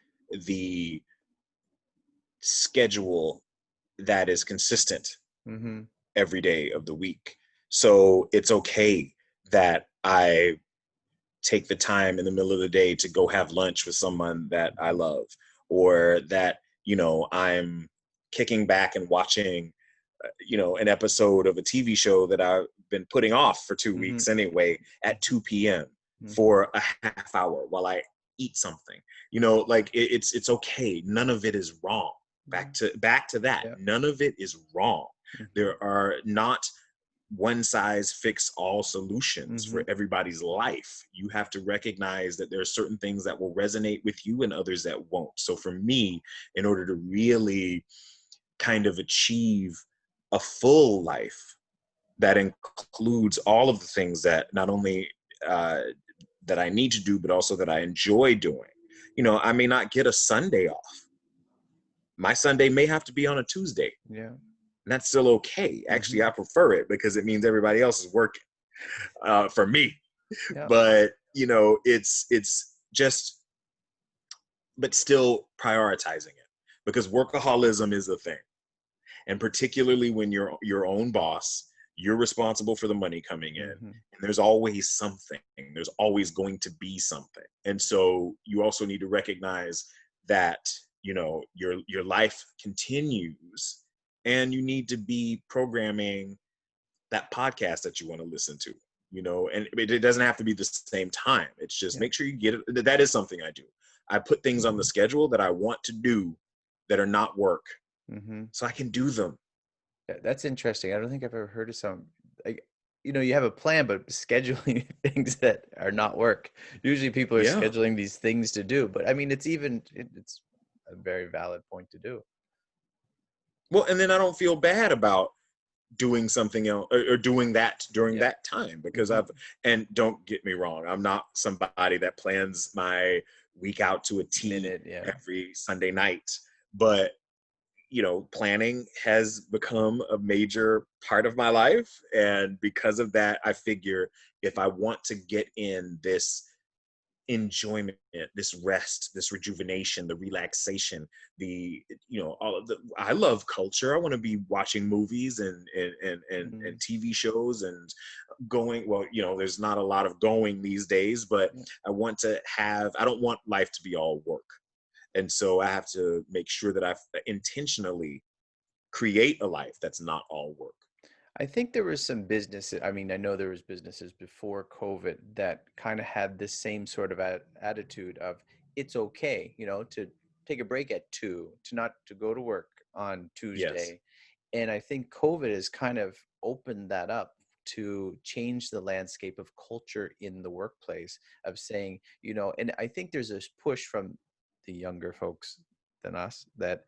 the schedule that is consistent Mm-hmm. every day of the week. So it's okay that I take the time in the middle of the day to go have lunch with someone that I love, or that, I'm kicking back and watching, an episode of a TV show that I've been putting off for 2 weeks Mm-hmm. anyway at 2 p.m. Mm-hmm. for a half hour while I eat something. Like it's okay. None of it is wrong. Back to that. Yeah. None of it is wrong. Mm-hmm. There are not one size fits all solutions Mm-hmm. for everybody's life. You have to recognize that there are certain things that will resonate with you and others that won't. So for me, in order to really kind of achieve a full life that includes all of the things that not only that I need to do, but also that I enjoy doing. You know, I may not get a Sunday off. My Sunday may have to be on a Tuesday. Yeah. And that's still okay. Actually, Mm-hmm. I prefer it because it means everybody else is working for me. Yeah. But you know, it's just, but still prioritizing it, because workaholism is a thing, and particularly when you're your own boss, you're responsible for the money coming in, Mm-hmm. and there's always something. There's always going to be something, and so you also need to recognize that, you know, your life continues, and you need to be programming that podcast that you want to listen to, you know, and it doesn't have to be the same time. It's just Yeah. make sure you get it. That is something I do. I put things on the schedule that I want to do that are not work, Mm-hmm. so I can do them. Yeah, that's interesting. I don't think I've ever heard of some, like, you have a plan, but scheduling things that are not work. Usually people are Yeah. scheduling these things to do, but I mean, it's a very valid point to do. Well, and then I don't feel bad about doing something else, or doing that during Yeah. that time, because Mm-hmm. and don't get me wrong, I'm not somebody that plans my week out to a T Minute. Yeah. every Sunday night, but you know, planning has become a major part of my life. And because of that, I figure if I want to get in this enjoyment, this rest, this rejuvenation, the relaxation, the, you know, all of the, I love culture. I want to be watching movies and Mm, TV shows and going, well, you know, there's not a lot of going these days, but yeah. I want to have, I don't want life to be all work. And so I have to make sure that I intentionally create a life that's not all work. I think there was some businesses. I mean, I know there was businesses before COVID that kind of had this same sort of attitude of it's okay, to take a break at 2, to not to go to work on Yes, Tuesday. And I think COVID has kind of opened that up to change the landscape of culture in the workplace of saying, and I think there's this push from the younger folks than us that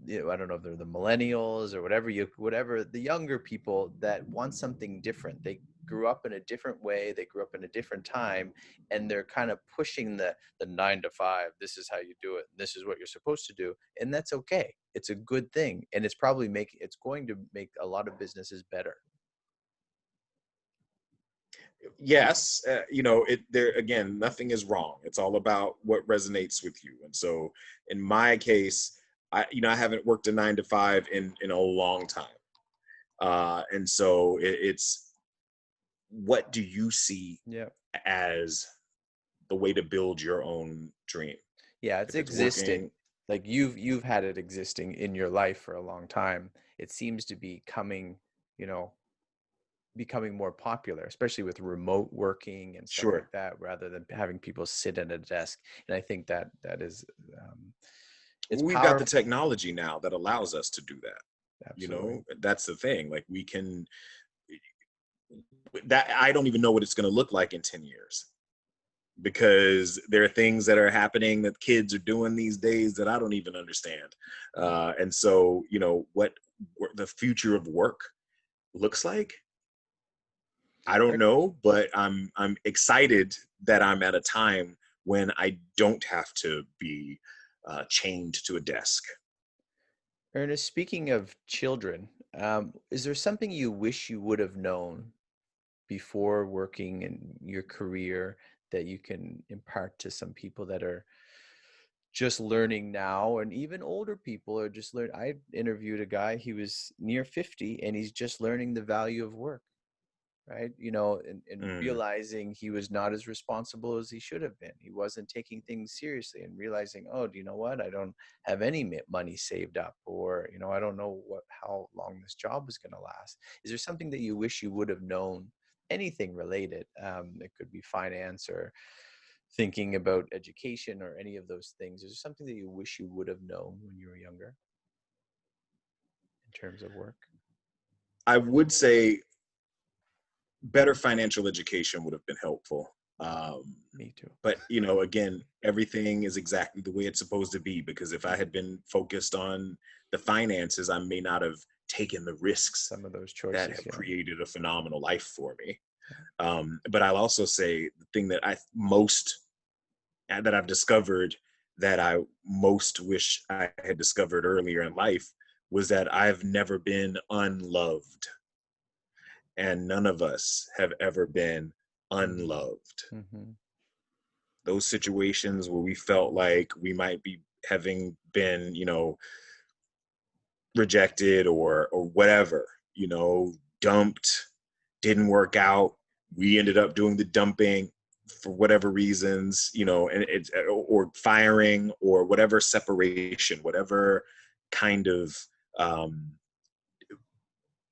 I don't know if they're the millennials or whatever the younger people that want something different. They grew up in a different way. They grew up in a different time, and they're kind of pushing the 9 to 5. This is how you do it. This is what you're supposed to do, and that's okay. It's a good thing, and it's going to make a lot of businesses better. yes, you know, it there again, nothing is wrong. It's all about what resonates with you. And so in my case, I haven't worked a 9 to 5 in a long time. And so it's, what do you see Yeah. as the way to build your own dream? Yeah, it's If it's working, existing. Like you've had it existing in your life for a long time. It seems to be you know, becoming more popular, especially with remote working and stuff like sure. that, rather than having people sit at a desk. And I think that is, um, it's We've got the powerful. technology now that Yeah, allows us to do that. You absolutely. know, that's the thing. Like we can, that I don't even know what it's going to look like in 10 years, because there are things that are happening that kids are doing these days that I don't even understand. And so, you know, what the future of work looks like, I don't Er- know, but I'm excited that I'm at a time when I don't have to be chained to a desk. Ernest, speaking of children, is there something you wish you would have known before working in your career that you can impart to some people that are just learning now, and even older people are just learning? I interviewed a guy, he was near 50 and he's just learning the value of work, right? And Mm, realizing he was not as responsible as he should have been. He wasn't taking things seriously, and realizing, oh, do you know what? I don't have any money saved up, or, I don't know how long this job is going to last. Is there something that you wish you would have known? Anything related. It could be finance or thinking about education or any of those things. Is there something that you wish you would have known when you were younger in terms of work? I would say better financial education would have been helpful. Me too. But, you know, again, everything is exactly the way it's supposed to be, because if I had been focused on the finances, I may not have taken the risks Some of those that choices, have yeah. created a phenomenal life for me. But I'll also say the thing that I've discovered that I most wish I had discovered earlier in life was that I've never been unloved. And none of us have ever been unloved. Mm-hmm. Those situations where we felt like we might be having been, you know, rejected or whatever, you know, dumped, didn't work out. We ended up doing the dumping for whatever reasons, you know, and it's or firing or whatever separation, whatever kind of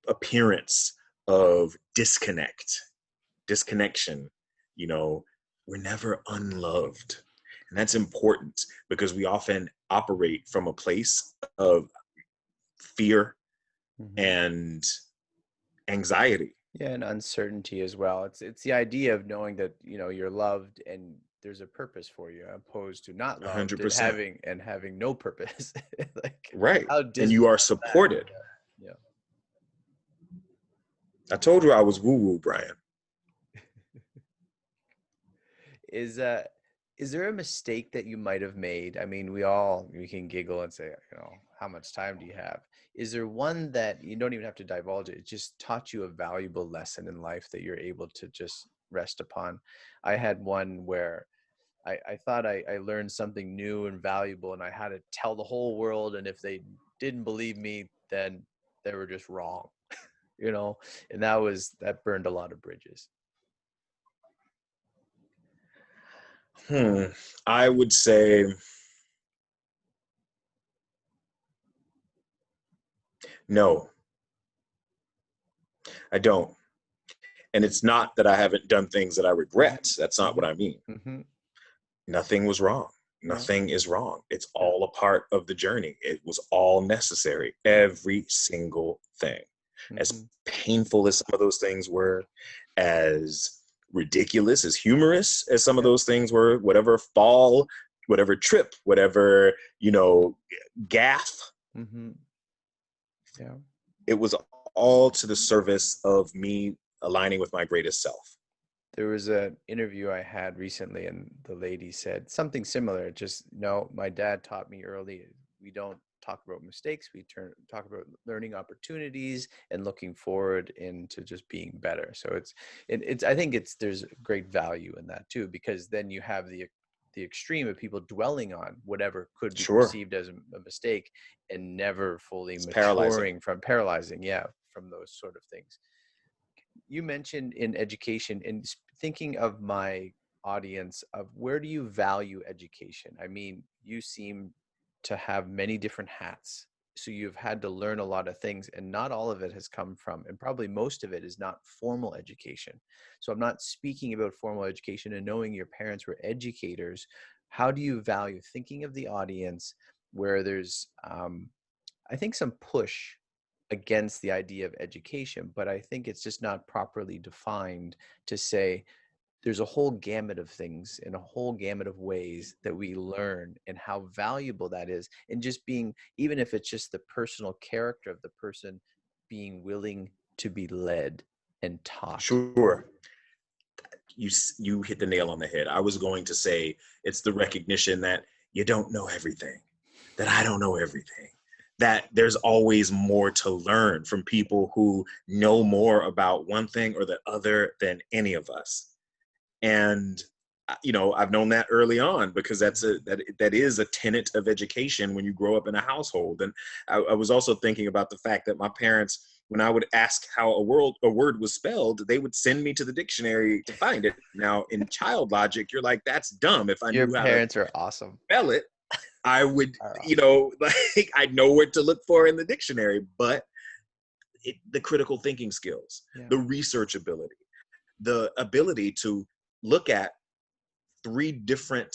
appearance of disconnection, you know, we're never unloved. And that's important because we often operate from a place of fear and anxiety. Yeah, and uncertainty as well. It's the idea of knowing that, you know, you're loved and there's a purpose for you, opposed to not loved 100%. and having no purpose. Like Right. how And dismal you are is that? supported. Yeah. I told you I was woo-woo, Brian. Is there a mistake that you might have made? I mean, we can giggle and say, you know, how much time do you have? Is there one that you don't even have to divulge it just taught you a valuable lesson in life that you're able to just rest upon? I had one where I thought I learned something new and valuable, and I had to tell the whole world, and if they didn't believe me, then they were just wrong, you know, and that burned a lot of bridges. I would say no, I don't. And it's not that I haven't done things that I regret. That's not what I mean. Mm-hmm. Nothing was wrong. Yeah. Nothing is wrong. It's all a part of the journey. It was all necessary. Every single thing. As painful as some of those things were, as ridiculous, as humorous as some of those things were, whatever fall, whatever trip, whatever, you know, gaffe, Yeah. it was all to the service of me aligning with my greatest self. There was an interview I had recently, and the lady said something similar. Just, no, my dad taught me early, we don't talk about mistakes. We talk about learning opportunities and looking forward into just being better. So I think there's great value in that too, because then you have the extreme of people dwelling on whatever could be perceived as a mistake and never fully maturing from paralyzing. Yeah. From those sort of things. You mentioned in education, and thinking of my audience, of where do you value education? I mean, you seem to have many different hats. So you've had to learn a lot of things, and not all of it has come from, and probably most of it is not formal education. So I'm not speaking about formal education, and knowing your parents were educators, how do you value, thinking of the audience where there's, I think, some push against the idea of education, but I think it's just not properly defined to say there's a whole gamut of things in a whole gamut of ways that we learn, and how valuable that is. And just being, even if it's just the personal character of the person being willing to be led and taught. Sure. You hit the nail on the head. I was going to say it's the recognition that you don't know everything, that I don't know everything, that there's always more to learn from people who know more about one thing or the other than any of us. And you know, I've known that early on, because that is a tenet of education when you grow up in a household. And I was also thinking about the fact that my parents, when I would ask how a word was spelled, they would send me to the dictionary to find it. Now, in child logic, you're like, that's dumb. If I Your knew how to parents are awesome. spell it, I would, you know, like, I'd know what to look for in the dictionary. But the critical thinking skills, the research ability, the ability to look at 3 different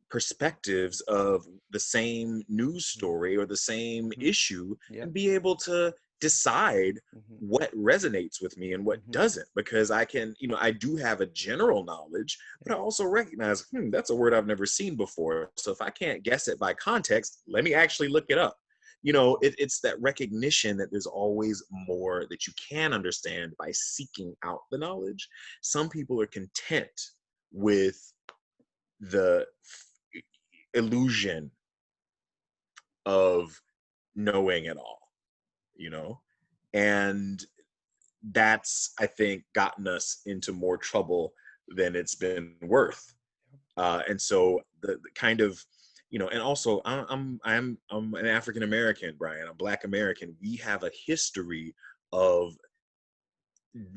perspectives of the same news story or the same issue, and be able to decide Mhm. what resonates with me and what Mhm. doesn't, because I can, I do have a general knowledge, but I also recognize, that's a word I've never seen before. So if I can't guess it by context, let me actually look it up. It's that recognition that there's always more that you can understand by seeking out the knowledge. Some people are content with the illusion of knowing it all, you know? And that's, I think, gotten us into more trouble than it's been worth. And so the kind of, and also I'm an African American, Brian, a Black American. We have a history of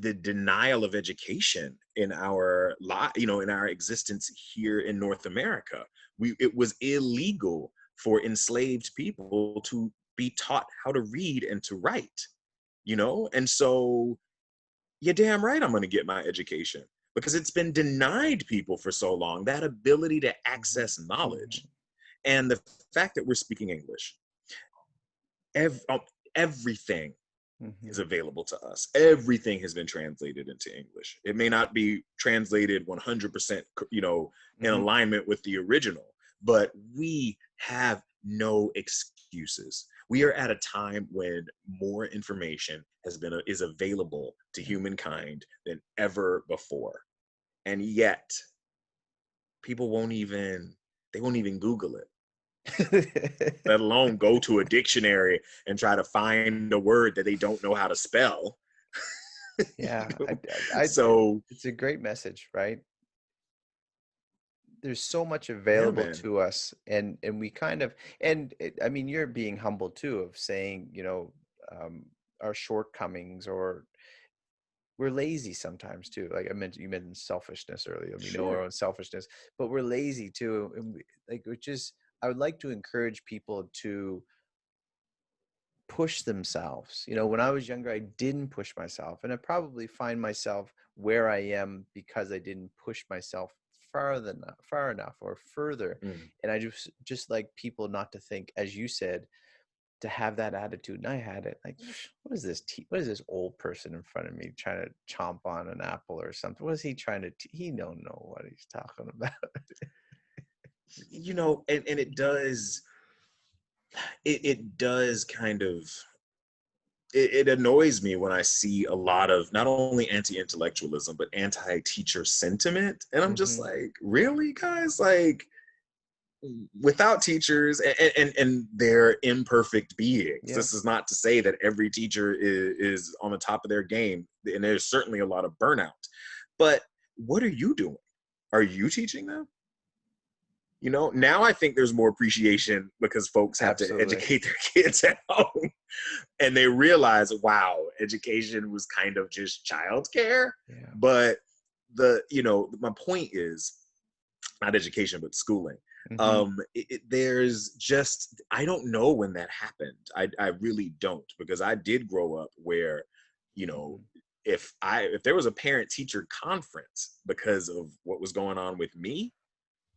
the denial of education in our in our existence here in North America. It was illegal for enslaved people to be taught how to read and to write, and so you're damn right I'm going to get my education, because it's been denied people for so long, that ability to access knowledge. And the fact that we're speaking English, everything Mhm. is available to us. Everything has been translated into English. It may not be translated 100%, in Mhm. alignment with the original, but we have no excuses. We are at a time when more information is available to humankind than ever before. And yet people won't even Google it, let alone go to a dictionary and try to find a word that they don't know how to spell. Yeah, So it's a great message, right? There's so much yeah, available man. to us, and we kind of, I mean, you're being humble too, of saying, our shortcomings, or we're lazy sometimes too. Like you mentioned selfishness earlier. We know our Sure. own selfishness, but we're lazy too. And which is, I would like to encourage people to push themselves. When I was younger, I didn't push myself, and I probably find myself where I am because I didn't push myself far enough or further. Mm. And I just like people not to think, as you said, to have that attitude. And I had it like, what is this? What is this old person in front of me trying to chomp on an apple or something? What is he trying to? He don't know what he's talking about. And it does kind of, it annoys me when I see a lot of not only anti-intellectualism but anti-teacher sentiment, and I'm just Hmm. like, really, guys? Like, without teachers and their imperfect beings, Yeah. this is not to say that every teacher is on the top of their game, and there's certainly a lot of burnout, but what are you doing? Are you teaching them? Now I think there's more appreciation because folks have to Absolutely. educate their kids at home, and they realize, wow, education was kind of just childcare. Yeah. But my point is not education, but schooling. Hmm. There's just, I don't know when that happened. I really don't, because I did grow up where, you know, Hmm. if there was a parent teacher conference because of what was going on with me,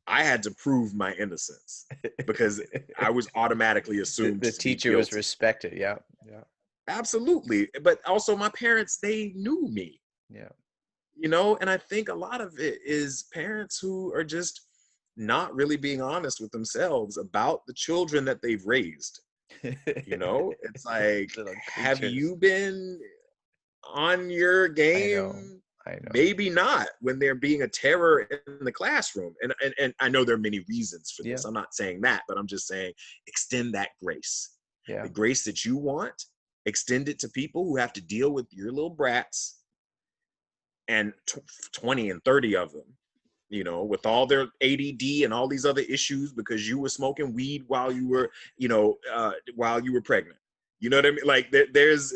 I had to prove my innocence, because I was automatically assumed The to be teacher was guilty. respected. Yeah. Yeah. Absolutely. But also my parents, they knew me, Yeah. and I think a lot of it is parents who are just not really being honest with themselves about the children that they've raised. It's like, Little have creatures. you been on your I know. game? I know. Maybe not when they're being a terror in the classroom. And I know there are many reasons for Yeah. this. I'm not saying that, but I'm just saying, extend that grace. Yeah. The grace that you want, extend it to people who have to deal with your little brats, and 20 and 30 of them, with all their ADD and all these other issues because you were smoking weed while you were, while you were pregnant. You know what I mean? Like, there's,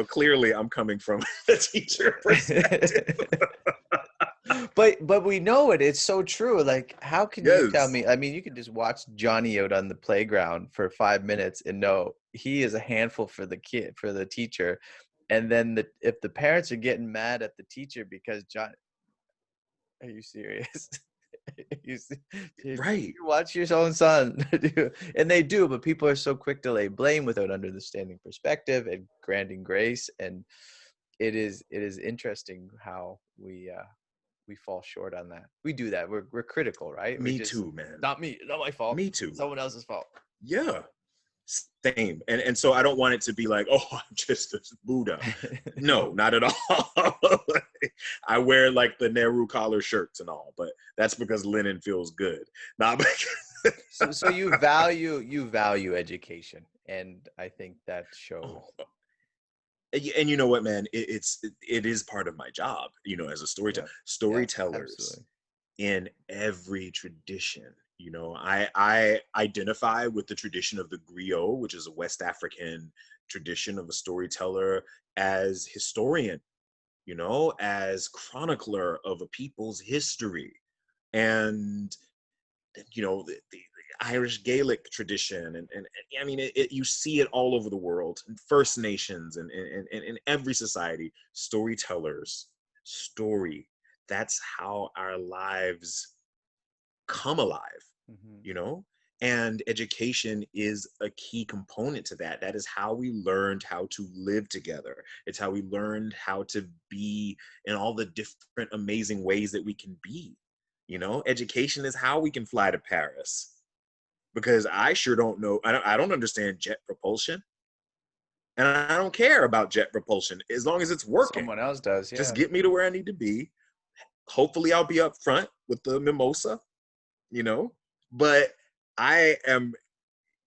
clearly I'm coming from the teacher perspective. But we know it. It's so true. Like, how can you tell Yes. me? I mean, you can just watch Johnny out on the playground for 5 minutes and know he is a handful for the kid, for the teacher. And then if the parents are getting mad at the teacher because John, are you serious? You see, you Right. watch your own son. And they do, but people are so quick to lay blame without understanding perspective and granting grace. And it is interesting how we fall short on that. We do that. We're critical, right? We're Me just, too, man. not me, not my fault. Me too. Someone else's fault. Yeah. Same. And so I don't want it to be like, oh, I'm just a Buddha. No, not at all. I wear like the Nehru collar shirts and all, but that's because linen feels good. Not because So you value education, and I think that shows. oh, and you know what, man, it is part of my job, as a Yeah. storyteller. Yeah, Storytellers absolutely. in every tradition. I identify with the tradition of the griot, which is a West African tradition of a storyteller, as historian, as chronicler of a people's history. And the Irish Gaelic tradition, and I mean, you see it all over the world, in First Nations, and in every society. Storytellers, story. That's how our lives come alive, Hmm. you know. And education is a key component to that. That is how we learned how to live together. It's how we learned how to be in all the different amazing ways that we can be. Education is how we can fly to Paris, because I sure don't know. I don't understand jet propulsion, and I don't care about jet propulsion as long as it's working. Someone else does, Just yeah. get me to where I need to be. Hopefully I'll be up front with the mimosa, but I am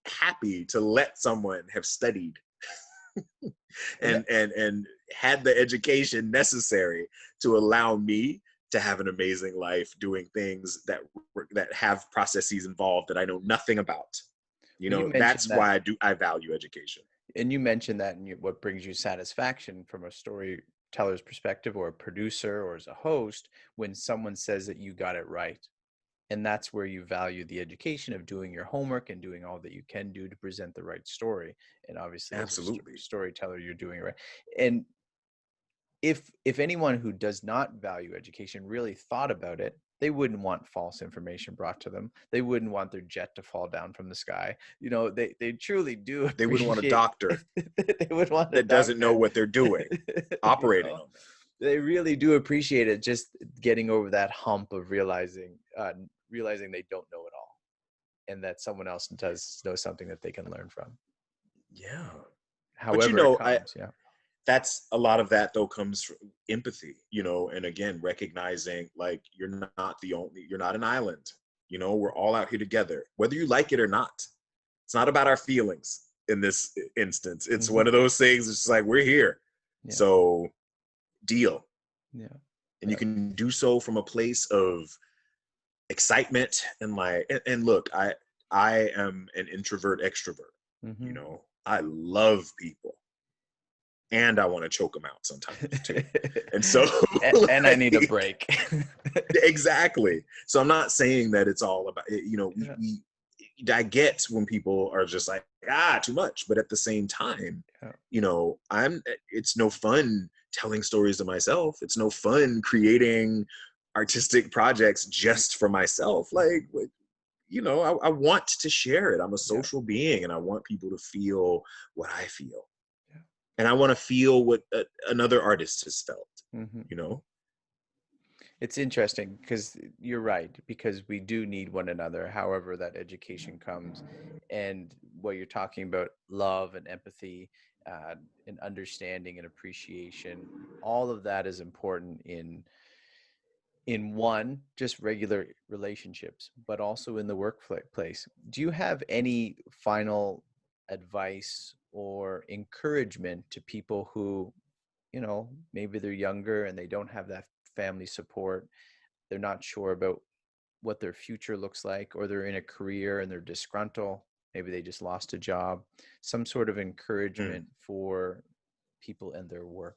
happy to let someone have studied And and had the education necessary to allow me to have an amazing life doing things that have processes involved that I know nothing about. well, you mentioned That's that, why I value education. and you mentioned that, and what brings you satisfaction from a storyteller's perspective, or a producer, or as a host, when someone says that you got it right. And that's where you value the education of doing your homework and doing all that you can do to present the right story. And obviously, as a Absolutely. storyteller, you're doing it right. And if anyone who does not value education really thought about it, they wouldn't want false information brought to them. They wouldn't want their jet to fall down from the sky. They truly do They wouldn't want a appreciate. doctor They would want a that doesn't know doctor. what they're doing you operating know on them. they really do appreciate it, just getting over that hump of realizing they don't know it all, and that someone else does know something that they can learn from, Yeah. But however it I comes. Yeah. that's a lot of that though comes from empathy, and again, recognizing like you're not an island. We're all out here together, whether you like it or not. It's not about our feelings in this instance. It's Hmm. one of those things. It's just like, we're here. Yeah. So deal. Yeah. And you Yeah. can do so from a place of excitement and like, and look, I am an introvert extrovert. Hmm. I love people, and I want to choke them out sometimes too. And so, And I need a like, break. exactly. So I'm not saying that it's all about, Yeah. I get when people are just like, too much, but at the same time, Yeah. it's no fun telling stories to myself. It's no fun creating artistic projects just for myself. Like, I want to share it. I'm a Yeah. social being, and I want people to feel what I feel. Yeah. And I want to feel what another artist has felt, Hmm. you know? It's interesting because you're right, because we do need one another, however that education comes. And what you're talking about, love and empathy, and understanding and appreciation, all of that is important in one, just regular relationships, but also in the workplace. Do you have any final advice or encouragement to people who, maybe they're younger and they don't have that family support? They're not sure about what their future looks like, or they're in a career and they're disgruntled. Maybe they just lost a job. Some sort of Mm. encouragement for people and their work.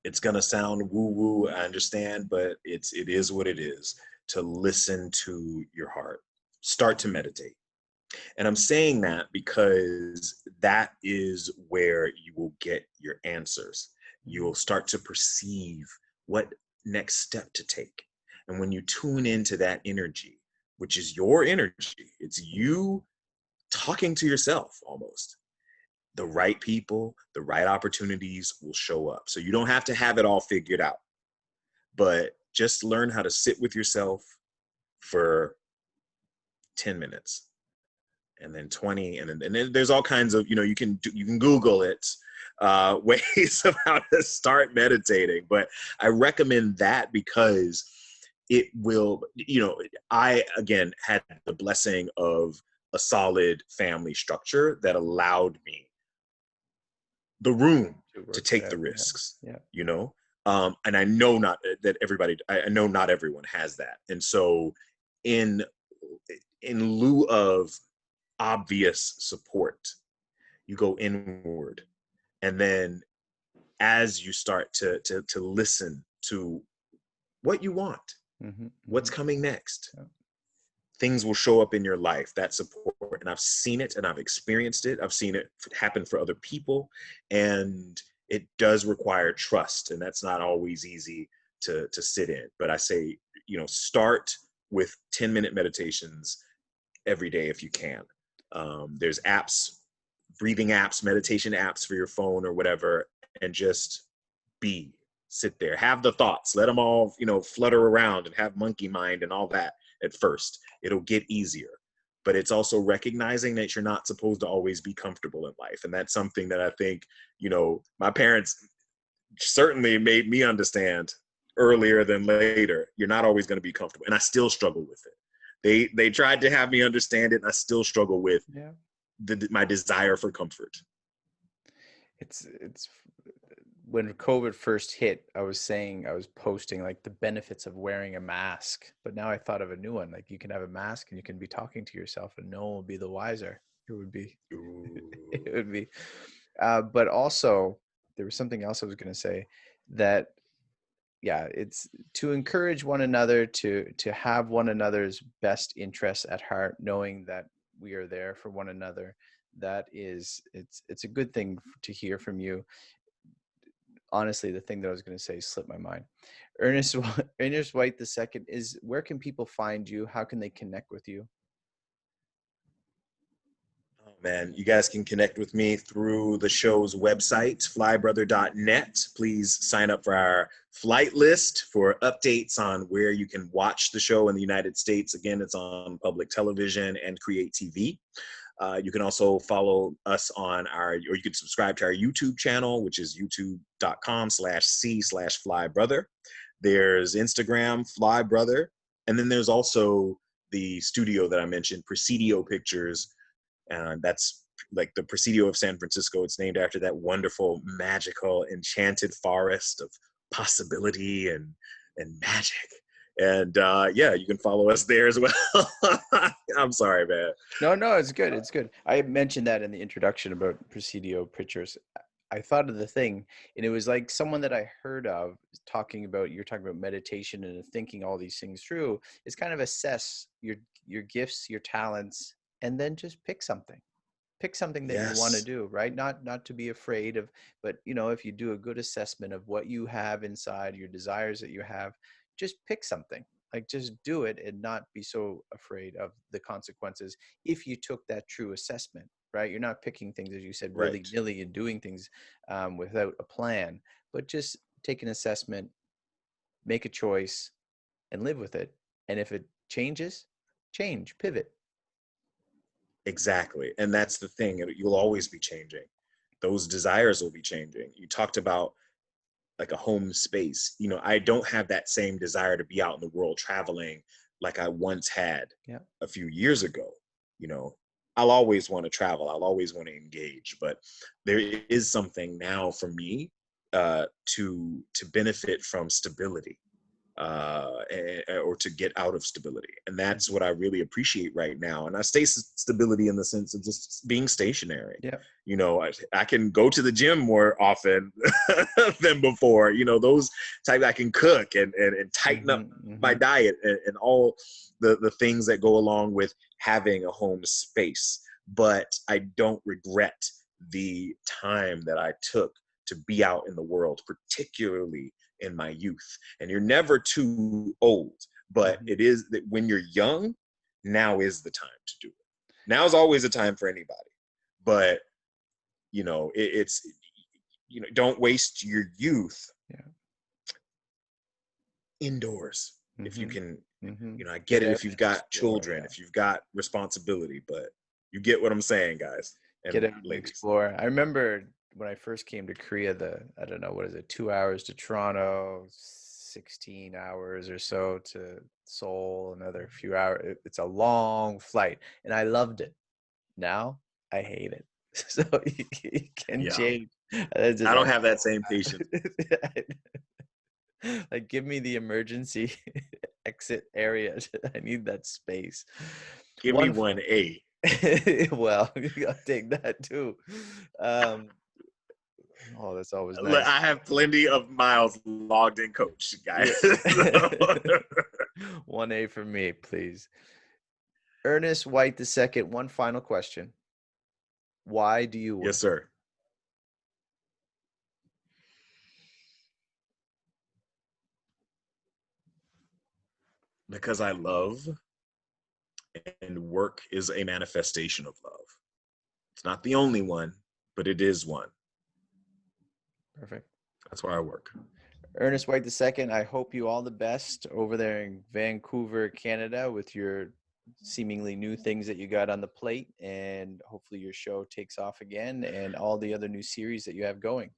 It's gonna sound woo-woo, I understand, but it is what it is. To listen to your heart. Start to meditate. And I'm saying that because that is where you will get your answers. You will start to perceive what next step to take. And when you tune into that energy, which is your energy, it's you talking to yourself almost, the right people, the right opportunities will show up. So you don't have to have it all figured out, but just learn how to sit with yourself for 10 minutes and then 20. And then there's all kinds of, you can Google it, ways of how to start meditating. But I recommend that because it will, I, again, had the blessing of a solid family structure that allowed me the room to take the risks, and I know not everyone has that. And so in lieu of obvious support, you go inward. And then as you start to listen to what you want, what's coming next, things will show up in your life, that support. And I've seen it and I've experienced it. I've seen it happen for other people. And it does require trust. And that's not always easy to sit in. But I say, start with 10-minute meditations every day if you can. There's apps, breathing apps, meditation apps for your phone or whatever, and just sit there, have the thoughts, let them all, flutter around and have monkey mind and all that at first. It'll get easier. But it's also recognizing that you're not supposed to always be comfortable in life. And that's something that I think, my parents certainly made me understand earlier than later. You're not always going to be comfortable. And I still struggle with it. They tried to have me understand it, and I still struggle with my desire for comfort. It's when COVID first hit, I was posting like the benefits of wearing a mask, but now I thought of a new one. Like, you can have a mask and you can be talking to yourself and no one will be the wiser. It would be, it would be. But also there was something else I was going to say, that it's to encourage one another, to have one another's best interests at heart, knowing that we are there for one another. That is, it's a good thing to hear from you. Honestly, the thing that I was going to say slipped my mind. Ernest White II is, where can people find you? How can they connect with you? Oh, man, you guys can connect with me through the show's website, flybrother.net. Please sign up for our flight list for updates on where you can watch the show in the United States. Again, it's on public television and Create TV. You can also follow us or you can subscribe to our YouTube channel, which is youtube.com/c/flybrother. There's Instagram, Flybrother. And then there's also the studio that I mentioned, Presidio Pictures. And that's like the Presidio of San Francisco. It's named after that wonderful, magical, enchanted forest of possibility and magic. And you can follow us there as well. I'm sorry, man. No, it's good. It's good. I mentioned that in the introduction about Presidio Pictures. I thought of the thing, and it was like someone that I heard of talking about, you're talking about meditation and thinking all these things through, is kind of assess your gifts, your talents, and then just pick something. Pick something that you want to do, right? Not to be afraid of, but if you do a good assessment of what you have inside, your desires that you have, just pick something. Like, just do it and not be so afraid of the consequences if you took that true assessment, right? You're not picking things, as you said, willy-nilly and doing things without a plan, but just take an assessment, make a choice, and live with it. And if it changes, pivot. Exactly. And that's the thing. You'll always be changing. Those desires will be changing. You talked about like a home space. I don't have that same desire to be out in the world traveling like I once had a few years ago. I'll always want to travel. I'll always want to engage. But there is something now for me to benefit from stability. Or to get out of stability. And that's what I really appreciate right now. And I say stability in the sense of just being stationary. I can go to the gym more often than before, those type. I can cook and tighten up my diet and all the things that go along with having a home space. But I don't regret the time that I took to be out in the world, particularly in my youth. And you're never too old But it is that when you're young, now is the time to do it. Now is always a time for anybody. But, you know, it's, you know, don't waste your youth indoors. If you can, you know, I get it if you've got children, if you've got responsibility, but you get what I'm saying, guys and get out and ladies. explore. I remember when I first came to Korea, I don't know, what is it, 2 hours to Toronto, 16 hours or so to Seoul, another few hours. It's a long flight, and I loved it. Now I hate it. So you can change. I don't have that same patience. Like, give me the emergency exit area. I need that space. Give me 1A. Well, you gotta take that too. Oh, that's always nice. I have plenty of miles logged in, coach, guys. 1A for me, please. Ernest White II, one final question. Why do you work? Yes, sir. Because I love, and work is a manifestation of love. It's not the only one, but it is one. Perfect. That's why I work. Ernest White II, I hope you all the best over there in Vancouver, Canada, with your seemingly new things that you got on the plate, and hopefully your show takes off again and all the other new series that you have going.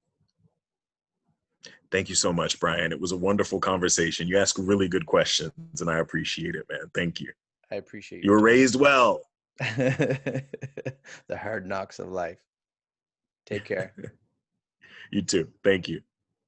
Thank you so much, Brian. It was a wonderful conversation. You ask really good questions, and I appreciate it, man. Thank you. I appreciate you. You were raised well. The hard knocks of life. Take care. You too. Thank you.